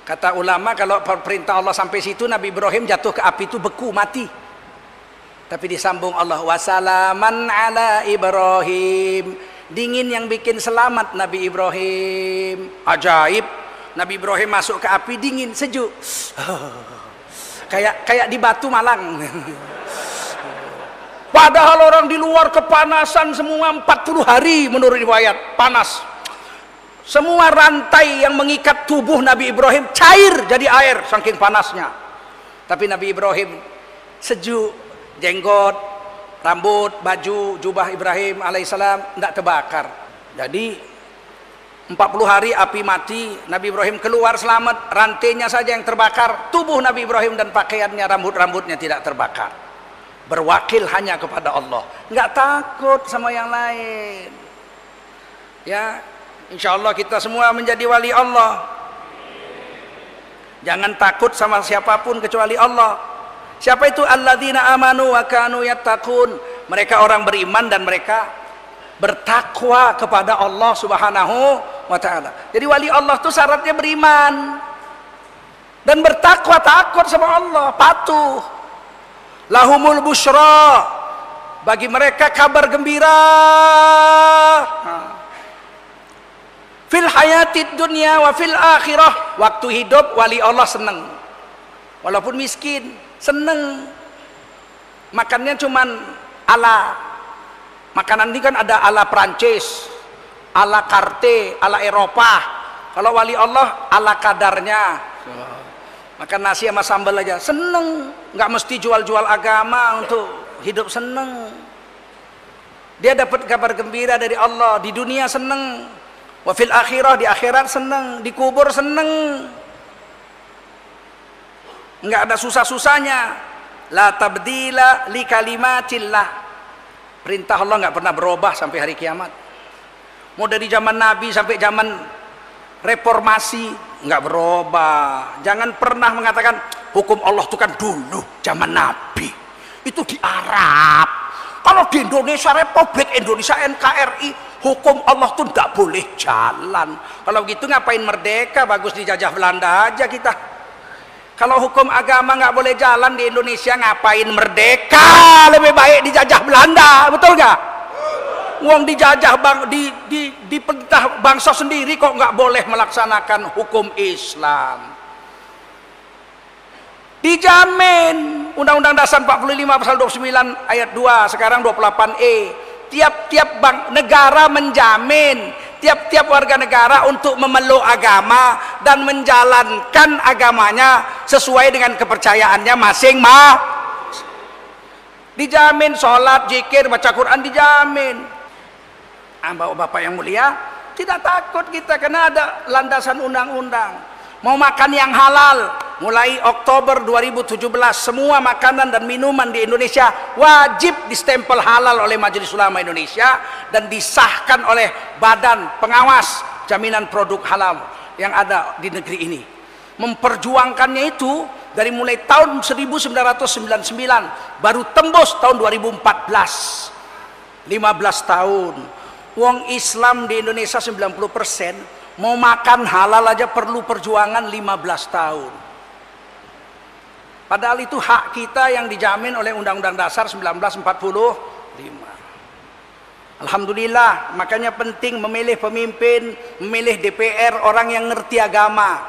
Kata ulama kalau perintah Allah sampai situ, Nabi Ibrahim jatuh ke api itu beku, mati. Tapi disambung Allah, wasalaman ala Ibrahim, dingin yang bikin selamat Nabi Ibrahim. Ajaib, Nabi Ibrahim masuk ke api dingin, sejuk. kayak di Batu Malang. Padahal orang di luar kepanasan semua 40 hari menurut riwayat, panas. Semua rantai yang mengikat tubuh Nabi Ibrahim cair jadi air saking panasnya. Tapi Nabi Ibrahim sejuk, jenggot, rambut, baju, jubah Ibrahim alaihissalam tidak terbakar. Jadi 40 hari api mati, Nabi Ibrahim keluar selamat, rantainya saja yang terbakar, tubuh Nabi Ibrahim dan pakaiannya, rambut-rambutnya tidak terbakar. Berwakil hanya kepada Allah, nggak takut sama yang lain. Ya, insya Allah kita semua menjadi wali Allah. Jangan takut sama siapapun kecuali Allah. Siapa itu? Alladzina amanu wa kanu yattaqun. Mereka orang beriman dan mereka bertakwa kepada Allah Subhanahu wa taala. Jadi wali Allah itu syaratnya beriman dan bertakwa, takut sama Allah, patuh. Lahumul busyra, bagi mereka kabar gembira. Fil hayatid dunya wa fil akhirah. Waktu hidup wali Allah senang, walaupun miskin senang. Makannya cuman ala, makanan ini kan ada ala Prancis, ala Carte, ala Eropa. Kalau wali Allah ala kadarnya. Makan nasi sama sambal aja seneng, nggak mesti jual-jual agama untuk hidup seneng. Dia dapat kabar gembira dari Allah di dunia seneng, wa fil akhirah, di akhirat seneng, di kubur seneng, nggak ada susah-susahnya. La tabdila li kalimatillah, perintah Allah nggak pernah berubah sampai hari kiamat. Mau dari zaman Nabi sampai zaman reformasi nggak berubah. Jangan pernah mengatakan hukum Allah itu kan dulu zaman Nabi itu di Arab. Kalau di Indonesia, Republik Indonesia NKRI, hukum Allah tuh tidak boleh jalan. Kalau gitu ngapain merdeka? Bagus dijajah Belanda aja kita. Kalau hukum agama nggak boleh jalan di Indonesia, ngapain merdeka? Lebih baik dijajah Belanda, betul nggak? Uang dijajah di perintah bangsa sendiri kok nggak boleh melaksanakan hukum Islam. Dijamin Undang-Undang Dasar 45 pasal 29 ayat 2, sekarang 28E. Tiap-tiap negara menjamin tiap-tiap warga negara untuk memeluk agama dan menjalankan agamanya sesuai dengan kepercayaannya masing-masing. Dijamin sholat, zikir, baca Quran dijamin. Bapak-bapak yang mulia, tidak takut kita karena ada landasan undang-undang. Mau makan yang halal, mulai Oktober 2017 semua makanan dan minuman di Indonesia wajib distempel halal oleh Majelis Ulama Indonesia dan disahkan oleh Badan Pengawas Jaminan Produk Halal yang ada di negeri ini. Memperjuangkannya itu dari mulai tahun 1999 baru tembus tahun 2014, 15 tahun. Wong Islam di Indonesia 90%, mau makan halal aja perlu perjuangan 15 tahun. Padahal itu hak kita yang dijamin oleh Undang-Undang Dasar 1945. Alhamdulillah, makanya penting memilih pemimpin, memilih DPR orang yang ngerti agama.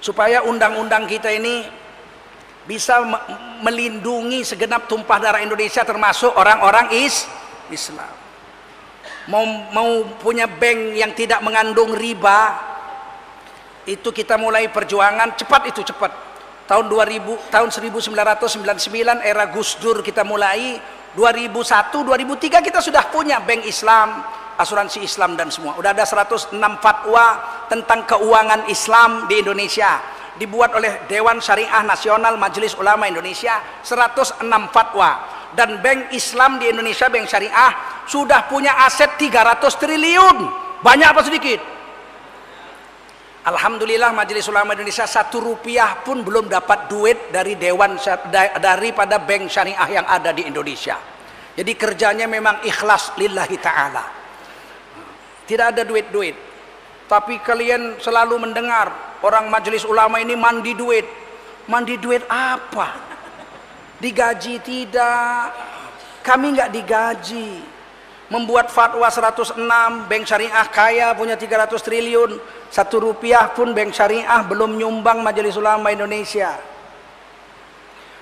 Supaya undang-undang kita ini bisa melindungi segenap tumpah darah Indonesia termasuk orang-orang Islam. Mau punya bank yang tidak mengandung riba, itu kita mulai perjuangan cepat, itu cepat. Tahun 1999 era Gus Dur kita mulai, 2001 2003 kita sudah punya bank Islam, asuransi Islam dan semua. Udah ada 106 fatwa tentang keuangan Islam di Indonesia. Dibuat oleh Dewan Syariah Nasional Majelis Ulama Indonesia, 106 fatwa. Dan bank Islam di Indonesia, bank syariah, sudah punya aset 300 triliun. Banyak apa sedikit? Alhamdulillah Majelis Ulama Indonesia 1 rupiah pun belum dapat duit dari daripada bank syariah yang ada di Indonesia. Jadi kerjanya memang ikhlas lillahi ta'ala. Tidak ada duit-duit. Tapi kalian selalu mendengar orang Majelis Ulama ini mandi duit. Mandi duit apa? Digaji? Tidak. Kami nggak digaji. membuat fatwa 106, bank syariah kaya punya 300 triliun, 1 rupiah pun bank syariah belum nyumbang Majelis Ulama Indonesia.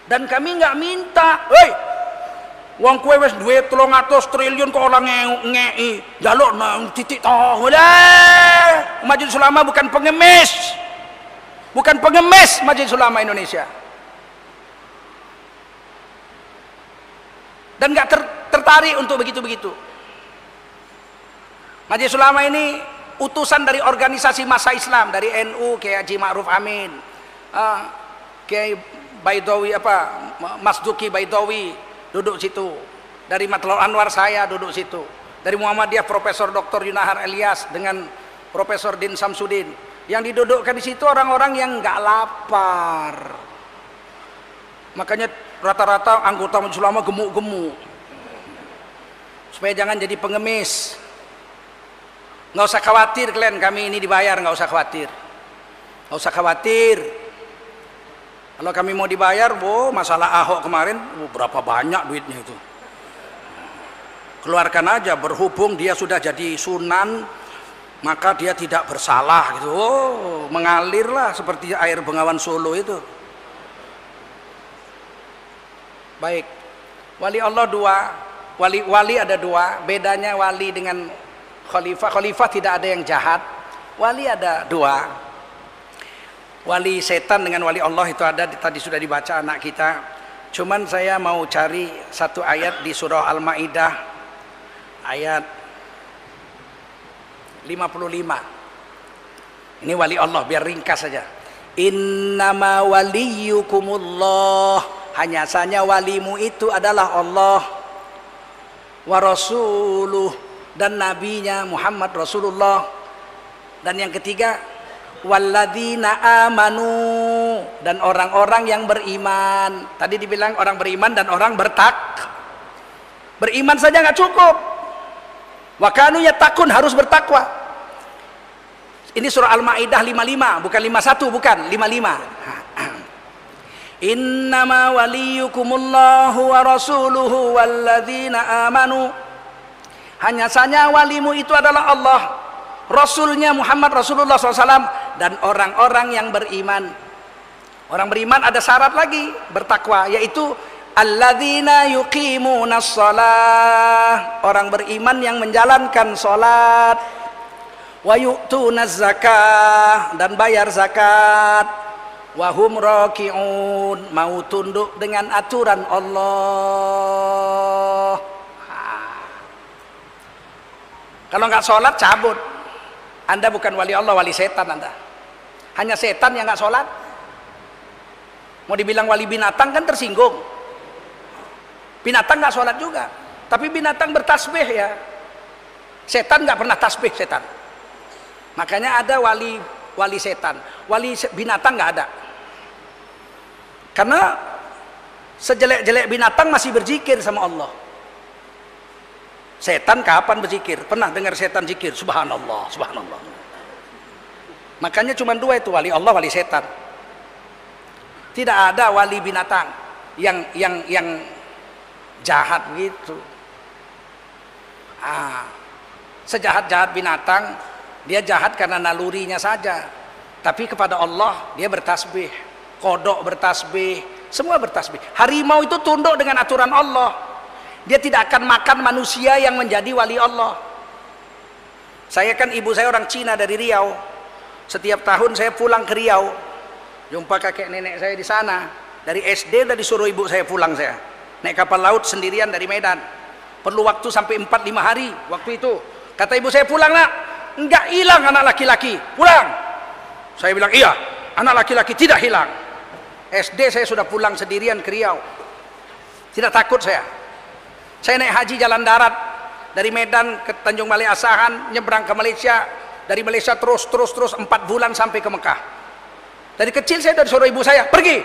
Dan kami nggak minta, woi, wong kue wes duit 300 triliun kok orang ngei, jaluk nang titik toh, udah. Majelis Ulama bukan pengemis, Majelis Ulama Indonesia. Dan nggak tertarik untuk begitu-begitu. Majelis Ulama ini utusan dari organisasi massa Islam, dari NU, Kiai Haji Ma'ruf Amin, Kiai Baidawi Mas Duki Baidawi duduk situ, dari Matlul Anwar saya duduk situ, dari Muhammadiyah Profesor Dr. Yunahar Elias dengan Profesor Din Samsudin. Yang didudukkan di situ orang-orang yang nggak lapar. Makanya rata-rata anggota Majelis Ulama gemuk-gemuk supaya jangan jadi pengemis. Nggak usah khawatir kalian, kami ini dibayar, nggak usah khawatir, kalau kami mau dibayar, masalah Ahok kemarin berapa banyak duitnya itu, keluarkan aja, berhubung dia sudah jadi sunan maka dia tidak bersalah gitu. Mengalirlah seperti air Bengawan Solo itu. Baik, wali Allah dua, wali ada dua. Bedanya wali dengan khalifah tidak ada yang jahat. Wali ada dua. Wali setan dengan wali Allah itu ada, tadi sudah dibaca anak kita. Cuman saya mau cari satu ayat di surah Al-Maidah ayat 55. Ini wali Allah, biar ringkas saja. Innama waliyukumullah, hanya saja walimu itu adalah Allah, wa rasuluh, dan nabinya Muhammad Rasulullah. Dan yang ketiga, walladzina amanu, dan orang-orang yang beriman. Tadi dibilang orang beriman dan orang beriman saja nggak cukup. Wa kanu yattaqun, harus bertakwa. Ini surah Al-Maidah 55, bukan 51, bukan 55. Innama waliyukumullahu wa rasuluhu walladzina amanu, hanya saja walimu itu adalah Allah, Rasulnya Muhammad Rasulullah SAW, dan orang-orang yang beriman. Orang beriman ada syarat lagi bertakwa, yaitu alladzina yuqimunas shalah, orang beriman yang menjalankan salat, wa yu'tunaz zakah, dan bayar zakat, wa hum raki'un, mau tunduk dengan aturan Allah. Kalau nggak sholat cabut, Anda bukan wali Allah, wali setan Anda. Hanya setan yang nggak sholat. Mau dibilang wali binatang kan tersinggung. Binatang nggak sholat juga, tapi binatang bertasbih ya. Setan nggak pernah tasbih, setan. Makanya ada wali setan, wali binatang nggak ada. Karena sejelek-jelek binatang masih berzikir sama Allah. Setan kapan berzikir? Pernah dengar setan zikir? Subhanallah, subhanallah. Makanya cuma dua itu, wali Allah, wali setan. Tidak ada wali binatang yang jahat gitu. Sejahat-jahat binatang, dia jahat karena nalurinya saja. Tapi kepada Allah dia bertasbih, kodok bertasbih, semua bertasbih. Harimau itu tunduk dengan aturan Allah. Dia tidak akan makan manusia yang menjadi wali Allah. Saya kan, ibu saya orang Cina dari Riau. Setiap tahun saya pulang ke Riau, jumpa kakek nenek saya di sana. Dari SD udah disuruh ibu saya pulang, saya naik kapal laut sendirian dari Medan. Perlu waktu sampai 4-5 hari waktu itu. Kata ibu saya, pulang nak, enggak hilang anak laki-laki, pulang. Saya bilang iya, anak laki-laki tidak hilang. SD saya sudah pulang sendirian ke Riau, tidak takut saya. Saya naik haji jalan darat dari Medan ke Tanjung Balai Asahan, nyebrang ke Malaysia, dari Malaysia terus 4 bulan sampai ke Mekah. Dari kecil saya sudah disuruh ibu saya, pergi,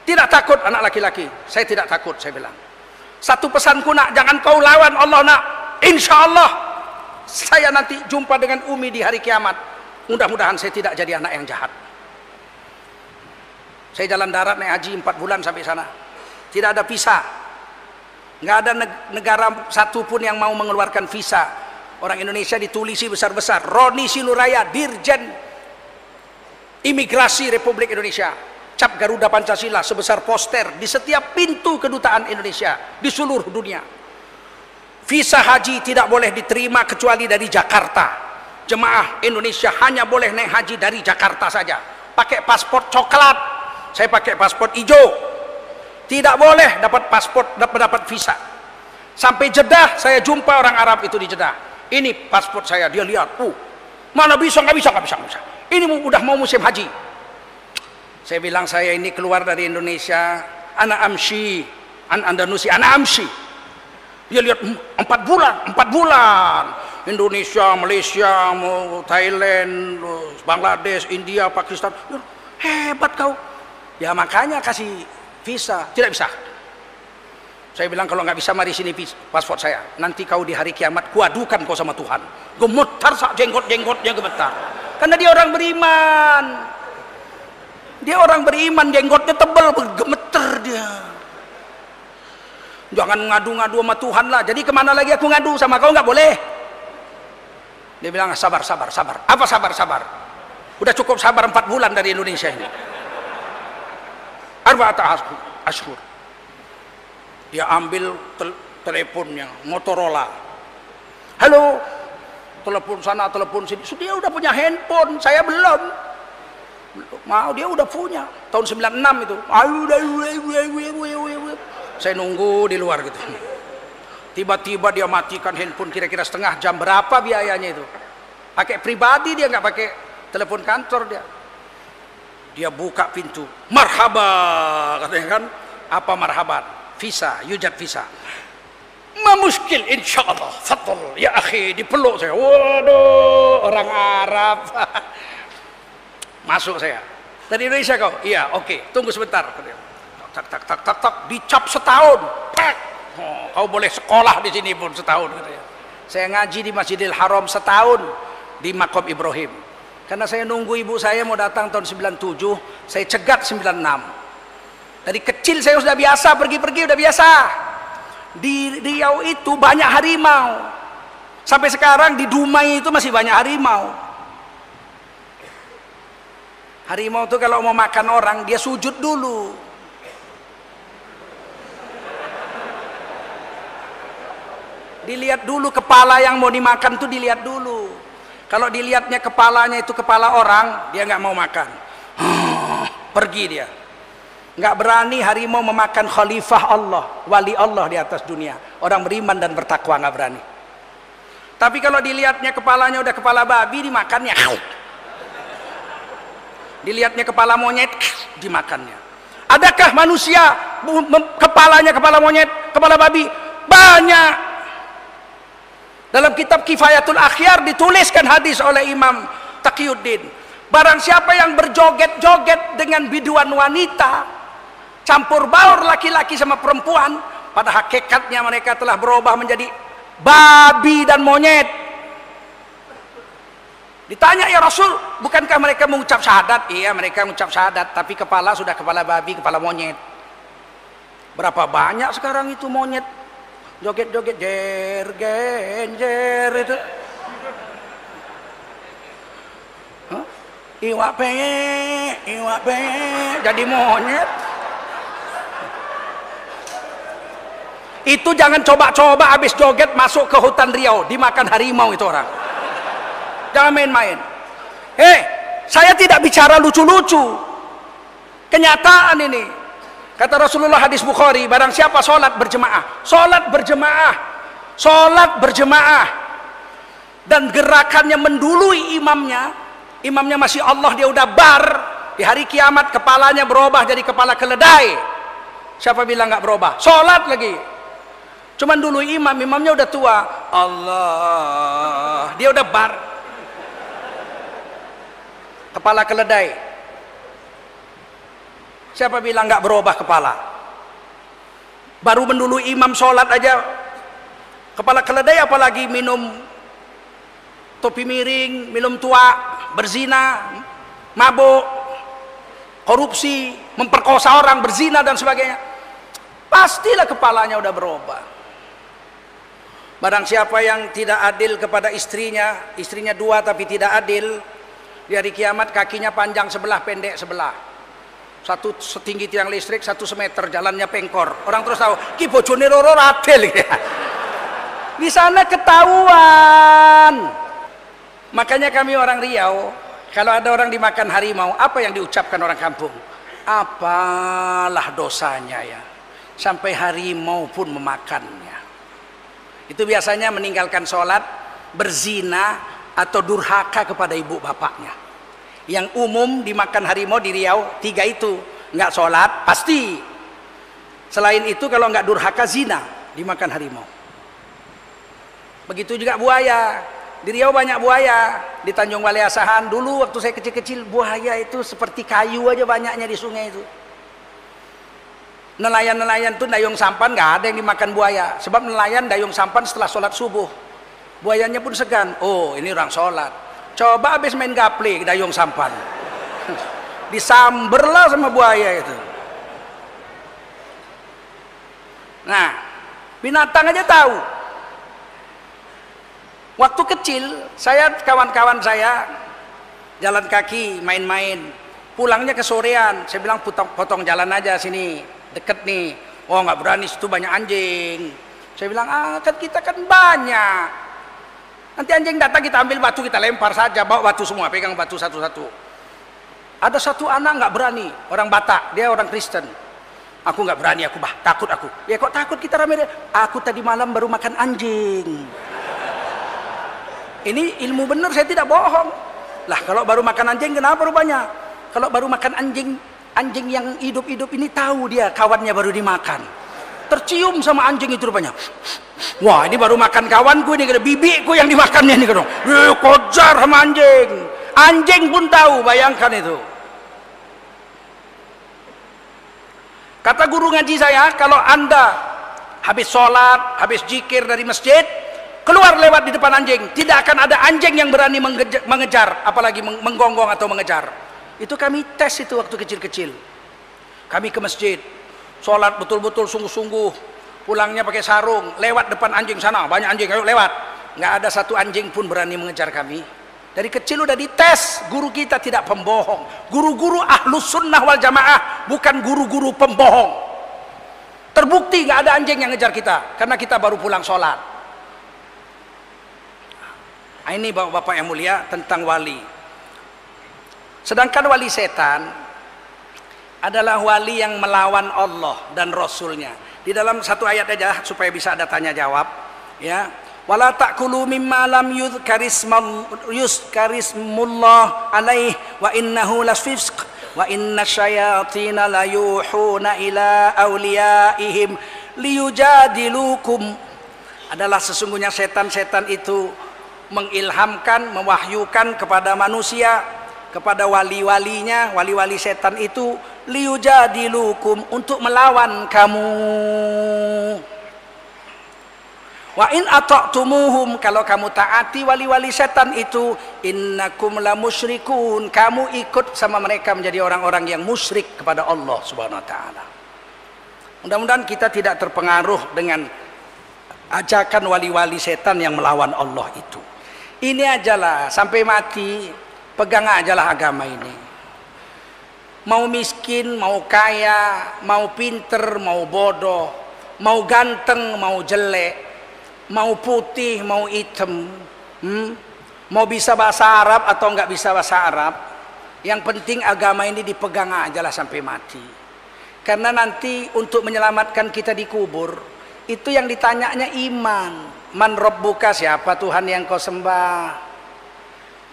tidak takut anak laki-laki. Saya tidak takut, saya bilang. Satu pesanku nak, jangan kau lawan Allah nak. Insya Allah saya nanti jumpa dengan Umi di hari kiamat. Mudah-mudahan saya tidak jadi anak yang jahat. Saya jalan darat naik haji 4 bulan sampai sana, tidak ada visa. Nggak ada negara satupun yang mau mengeluarkan visa. Orang Indonesia ditulisi besar-besar. Roni Siluraya, Dirjen Imigrasi Republik Indonesia, cap Garuda Pancasila sebesar poster di setiap pintu kedutaan Indonesia di seluruh dunia. Visa haji tidak boleh diterima kecuali dari Jakarta. Jemaah Indonesia hanya boleh naik haji dari Jakarta saja. Pakai paspor coklat, saya pakai paspor hijau. Tidak boleh dapat paspor, dapat visa. Sampai Jeddah saya jumpa orang Arab itu di Jeddah. Ini paspor saya, dia lihat, mana bisa, nggak bisa. Ini udah mau musim haji. Saya bilang saya ini keluar dari Indonesia, ana amshi, an Andalusi, ana amshi. Dia lihat 4 bulan. Indonesia, Malaysia, Thailand, Bangladesh, India, Pakistan. Hebat kau. Ya makanya kasih visa. Tidak bisa. Saya bilang kalau nggak bisa mari sini paspor saya. Nanti kau di hari kiamat kuadukan kau sama Tuhan. Gemetar sak jenggot-jenggotnya gemetar. Karena dia orang beriman. Dia orang beriman, jenggotnya tebal, gemeter dia. Jangan ngadu-ngadu sama Tuhan lah. Jadi kemana lagi aku ngadu sama kau, nggak boleh. Dia bilang sabar. Apa sabar? Udah cukup sabar 4 bulan dari Indonesia ini. Arba'ata ashhur. Dia ambil teleponnya, Motorola. Halo, telepon sana, telepon sini. Dia udah punya handphone, saya belum. Mau dia udah punya. Tahun 96 itu. Saya nunggu di luar gitu. Tiba-tiba dia matikan handphone kira-kira setengah jam. Berapa biayanya itu? Pakai pribadi dia, nggak pakai telepon kantor dia. Dia buka pintu. Marhaba, katanya kan. Apa marhaban? Visa, yujad visa. Ma muskil insyaallah. Fadl ya akhi, dipeluk saya. Waduh, orang Arab. Masuk saya. Dari Indonesia kau? Iya, oke. Tunggu sebentar. Tak. Dicap setahun. Pak. Oh, kau boleh sekolah di sini pun setahun. Saya ngaji di Masjidil Haram setahun di Maqam Ibrahim. Karena saya nunggu ibu saya mau datang tahun 97, saya cegat 96. Dari kecil saya sudah biasa pergi-pergi, udah biasa. Di Riau itu banyak harimau. Sampai sekarang di Dumai itu masih banyak harimau. Harimau itu kalau mau makan orang dia sujud dulu. Dilihat dulu kepala yang mau dimakan tuh dilihat dulu. Kalau dilihatnya kepalanya itu kepala orang, dia nggak mau makan. Pergi dia. Nggak berani harimau memakan khalifah Allah, wali Allah di atas dunia. Orang beriman dan bertakwa nggak berani. Tapi kalau dilihatnya kepalanya udah kepala babi, dimakannya. Dilihatnya kepala monyet, dimakannya. Adakah manusia kepalanya kepala monyet, kepala babi? Banyak. Dalam kitab Kifayatul Akhyar dituliskan hadis oleh Imam Taqiyuddin. Barang siapa yang berjoget-joget dengan biduan wanita, campur baur laki-laki sama perempuan, pada hakikatnya mereka telah berubah menjadi babi dan monyet. Ditanya, ya Rasul, bukankah mereka mengucap syahadat? Iya, mereka mengucap syahadat, tapi kepala sudah kepala babi, kepala monyet. Berapa banyak sekarang itu monyet joget-joget jer itu. Iwak pe jadi monyet. Itu jangan coba-coba habis joget masuk ke hutan Riau dimakan harimau itu orang. Jangan main-main. Saya tidak bicara lucu-lucu. Kenyataan ini. Kata Rasulullah hadis Bukhari, barang siapa sholat berjemaah dan gerakannya mendului imamnya masih Allah, dia udah bar, di hari kiamat kepalanya berubah jadi kepala keledai. Siapa bilang nggak berubah? Sholat lagi, cuman dulu imamnya udah tua, Allah, dia udah bar, kepala keledai. Siapa bilang nggak berubah kepala? Baru mendului imam sholat aja kepala keledai, apalagi minum topi miring, minum tua, berzina, mabuk, korupsi, memperkosa orang, berzina dan sebagainya. Pastilah kepalanya udah berubah. Barang siapa yang tidak adil kepada istrinya, istrinya 2 tapi tidak adil, di hari kiamat kakinya panjang sebelah, pendek sebelah. Satu setinggi tiang listrik, 1 semeter, jalannya pengkor. Orang terus tahu, ki bojone loro adil. Di sana ketahuan. Makanya kami orang Riau, kalau ada orang dimakan harimau, apa yang diucapkan orang kampung? Apalah dosanya ya, sampai harimau pun memakannya. Itu biasanya meninggalkan sholat, berzina, atau durhaka kepada ibu bapaknya. Yang umum dimakan harimau di Riau 3 itu. Nggak sholat, pasti. Selain itu kalau nggak durhaka, zina, dimakan harimau. Begitu juga buaya. Di Riau banyak buaya. Di Tanjung Balai Asahan, dulu waktu saya kecil-kecil, buaya itu seperti kayu aja banyaknya di sungai itu. Nelayan-nelayan tuh dayung sampan nggak ada yang dimakan buaya, sebab nelayan dayung sampan setelah sholat subuh. Buayanya pun segan, oh ini orang sholat. Coba habis main gaple dayung sampan, disamberlah sama buaya itu. Nah, binatang aja tahu. Waktu kecil, saya kawan-kawan saya jalan kaki main-main, pulangnya kesorean. Saya bilang potong jalan aja sini. Deket nih, oh nggak berani, situ banyak anjing. Saya bilang, kan kita kan banyak, nanti anjing datang kita ambil batu, kita lempar saja, bawa batu semua, pegang batu satu-satu. Ada satu anak nggak berani, orang Batak, dia orang Kristen. Aku nggak berani, aku takut aku. Ya kok takut, kita rame. Aku tadi malam baru makan anjing. Ini ilmu bener, saya tidak bohong. Lah kalau baru makan anjing kenapa rupanya? Kalau baru makan anjing, anjing yang hidup-hidup ini tahu dia kawannya baru dimakan. Tercium sama anjing itu rupanya. Wah, ini baru makan kawanku ini, bibiku yang dimakannya ini kan. Kojar sama anjing. Anjing pun tahu, bayangkan itu. Kata guru ngaji saya, kalau Anda habis sholat, habis zikir dari masjid, keluar lewat di depan anjing, tidak akan ada anjing yang berani mengejar, apalagi menggonggong atau mengejar. Itu kami tes itu waktu kecil-kecil. Kami ke masjid, sholat betul-betul sungguh-sungguh, pulangnya pakai sarung, lewat depan anjing sana, banyak anjing, ayo lewat. Nggak ada satu anjing pun berani mengejar kami. Dari kecil udah dites, guru kita tidak pembohong. Guru-guru ahlus sunnah wal jamaah, bukan guru-guru pembohong. Terbukti nggak ada anjing yang ngejar kita, karena kita baru pulang sholat. Nah, ini bapak-bapak yang mulia tentang wali. Sedangkan wali setan adalah wali yang melawan Allah dan Rasulnya. Di dalam satu ayat aja supaya bisa ada tanya jawab, ya. Wala ta'kulu mimma lam yuzkarismullah alaih wa innahu lasfisq wa inna syayatina layuhuna ila awliyaihim liyujadilukum. Adalah sesungguhnya setan-setan itu mengilhamkan, mewahyukan kepada manusia, kepada wali-walinya, wali-wali setan itu, liyujadilukum, untuk melawan kamu. Wa in ata'tumuhum, kalau kamu taati wali-wali setan itu, innakum la musyrikun, kamu ikut sama mereka menjadi orang-orang yang musyrik kepada Allah Subhanahu wa taala. Mudah-mudahan kita tidak terpengaruh dengan ajakan wali-wali setan yang melawan Allah itu. Ini ajalah sampai mati, pegang ajalah agama ini. Mau miskin, mau kaya, mau pinter, mau bodoh, mau ganteng, mau jelek, mau putih, mau hitam, mau bisa bahasa Arab atau nggak bisa bahasa Arab, yang penting agama ini dipegang ajalah sampai mati. Karena nanti untuk menyelamatkan kita di kubur, itu yang ditanyanya iman. Man rabbuka, siapa Tuhan yang kau sembah?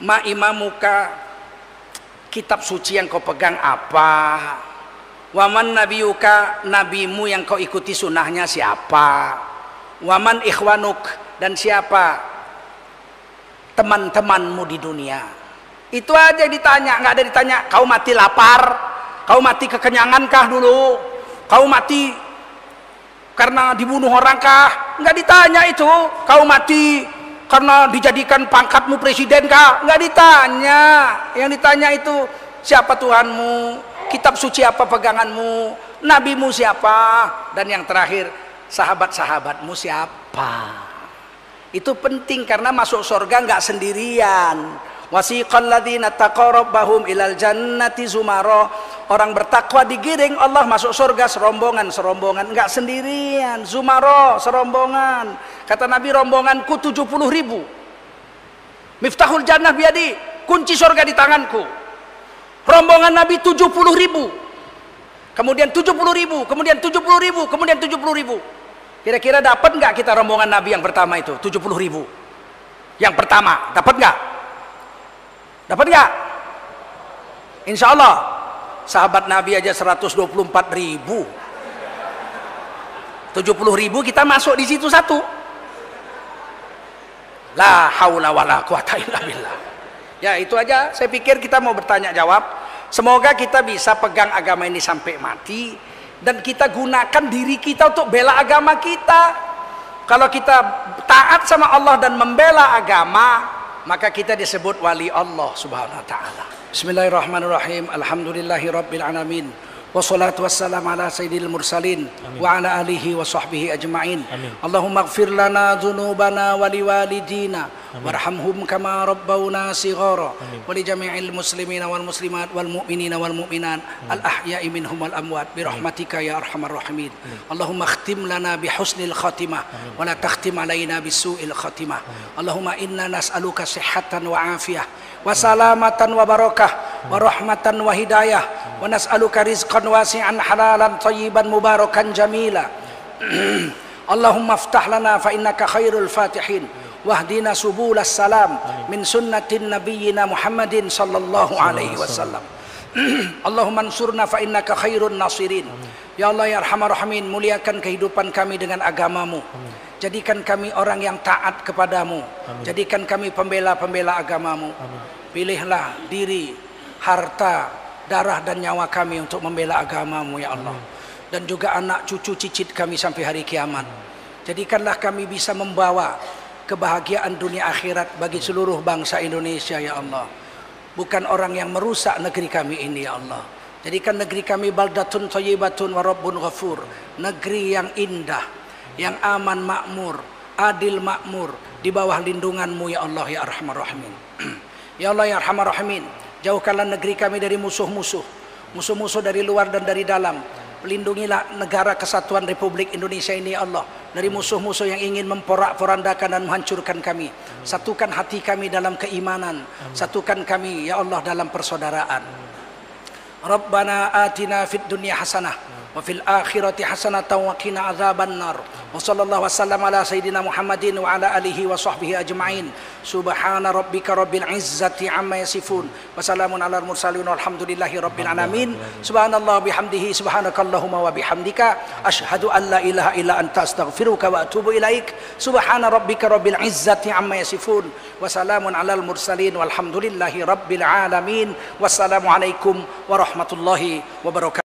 Ma imamuka, kitab suci yang kau pegang apa? Waman nabiyuka, nabimu yang kau ikuti sunnahnya siapa? Waman ikhwanuk, dan siapa teman-temanmu di dunia? Itu aja yang ditanya, nggak ada ditanya kau mati lapar, kau mati kekenyangankah dulu, kau mati karena dibunuh orangkah? Nggak ditanya itu. Kau mati karena dijadikan pangkatmu presiden kah? Nggak ditanya. Yang ditanya itu siapa Tuhanmu, kitab suci apa peganganmu, nabimu siapa, dan yang terakhir sahabat-sahabatmu siapa. Itu penting karena masuk surga nggak sendirian. Wasiqal ladzina taqaw rabbahum ilal jannati zumara. Orang bertakwa digiring Allah masuk surga serombongan, nggak sendirian. Zumara, serombongan. Kata Nabi, rombonganku 70.000. Miftahul jannah biadi, kunci surga di tanganku. Rombongan Nabi 70.000. Kemudian 70.000, kemudian 70.000, kemudian 70.000. Kira-kira dapat nggak kita rombongan Nabi yang pertama itu 70.000? Yang pertama dapat nggak? Dapat nggak? Insya Allah. Sahabat Nabi aja 124.000. 70.000 kita masuk di situ satu. La haula wala quwata illa billah. Ya itu aja. Saya pikir kita mau bertanya jawab. Semoga kita bisa pegang agama ini sampai mati. Dan kita gunakan diri kita untuk bela agama kita. Kalau kita taat sama Allah dan membela agama, maka kita disebut wali Allah subhanahu wa ta'ala. Bismillahirrahmanirrahim. Alhamdulillahi rabbil alamin. Wassalatu wassalamu ala sayyidil mursalin. Amin. Wa ala alihi wa sahbihi ajma'in. Amin. Allahumma ighfir lana dhunubana wa liwalidina warhamhum kama rabbawna shighara wa li jami'il muslimina wal muslimat wal mu'minina wal mu'minat al ahya'i minhum wal amwat bi rahmatika ya arhamar rahimin. Allahumma khtim lana bi husnil khatimah wa la takhtim alaina bi su'il khatimah. Allahumma inna nas'aluka sihhatan wa afiyah wa salamatan wa barakah wa rahmatan wa hidayah wa nas'aluka rizqan wasi'an halalan tayyiban mubarakan jamila. Allahumma aftah lana fa innaka khairul fatihin wahdina subulas salam min sunnatin nabiyyina Muhammadin sallallahu alaihi wasallam. Allahumma ansurna fa innaka khairun nasirin. Ya Allah ya arhamar rahimin, muliakan kehidupan kami dengan agamamu. Jadikan kami orang yang taat kepadamu. Jadikan kami pembela-pembela agamamu. Pilihlah diri, harta, darah dan nyawa kami untuk membela agamamu ya Allah. Dan juga anak cucu cicit kami sampai hari kiamat. Jadikanlah kami bisa membawa kebahagiaan dunia akhirat bagi seluruh bangsa Indonesia ya Allah. Bukan orang yang merusak negeri kami ini ya Allah. Jadikan negeri kami baldatun thayyibatun wa rabbun ghafur. Negeri yang indah, yang aman makmur, adil makmur, di bawah lindunganmu ya Allah ya arhamar rahimin. Ya Allah ya arhamar rahimin, jauhkanlah negeri kami dari musuh-musuh, musuh-musuh dari luar dan dari dalam. Pelindungilah negara kesatuan Republik Indonesia ini ya Allah dari musuh-musuh yang ingin memporak-porandakan dan menghancurkan kami. Satukan hati kami dalam keimanan, satukan kami ya Allah dalam persaudaraan. Rabbana atina fid dunya hasanah wa fil akhirati hasanatan wa qina adzabannar. Wa sallallahu wasallam ala sayyidina Muhammadin wa ala alihi wa sahbihi ajma'in. Subhana rabbika rabbil izzati amma yasifun wa salamun alal mursalin walhamdulillahi rabbil alamin. Subhanallah bihamdihi subhanakallahumma wa bihamdika asyhadu an la ilaha illa anta astaghfiruka wa atubu ilaik. Subhana rabbika rabbil izzati amma yasifun wa salamun alal mursalin walhamdulillahi rabbil alamin. Wassalamu alaikum warahmatullahi wabarakatuh.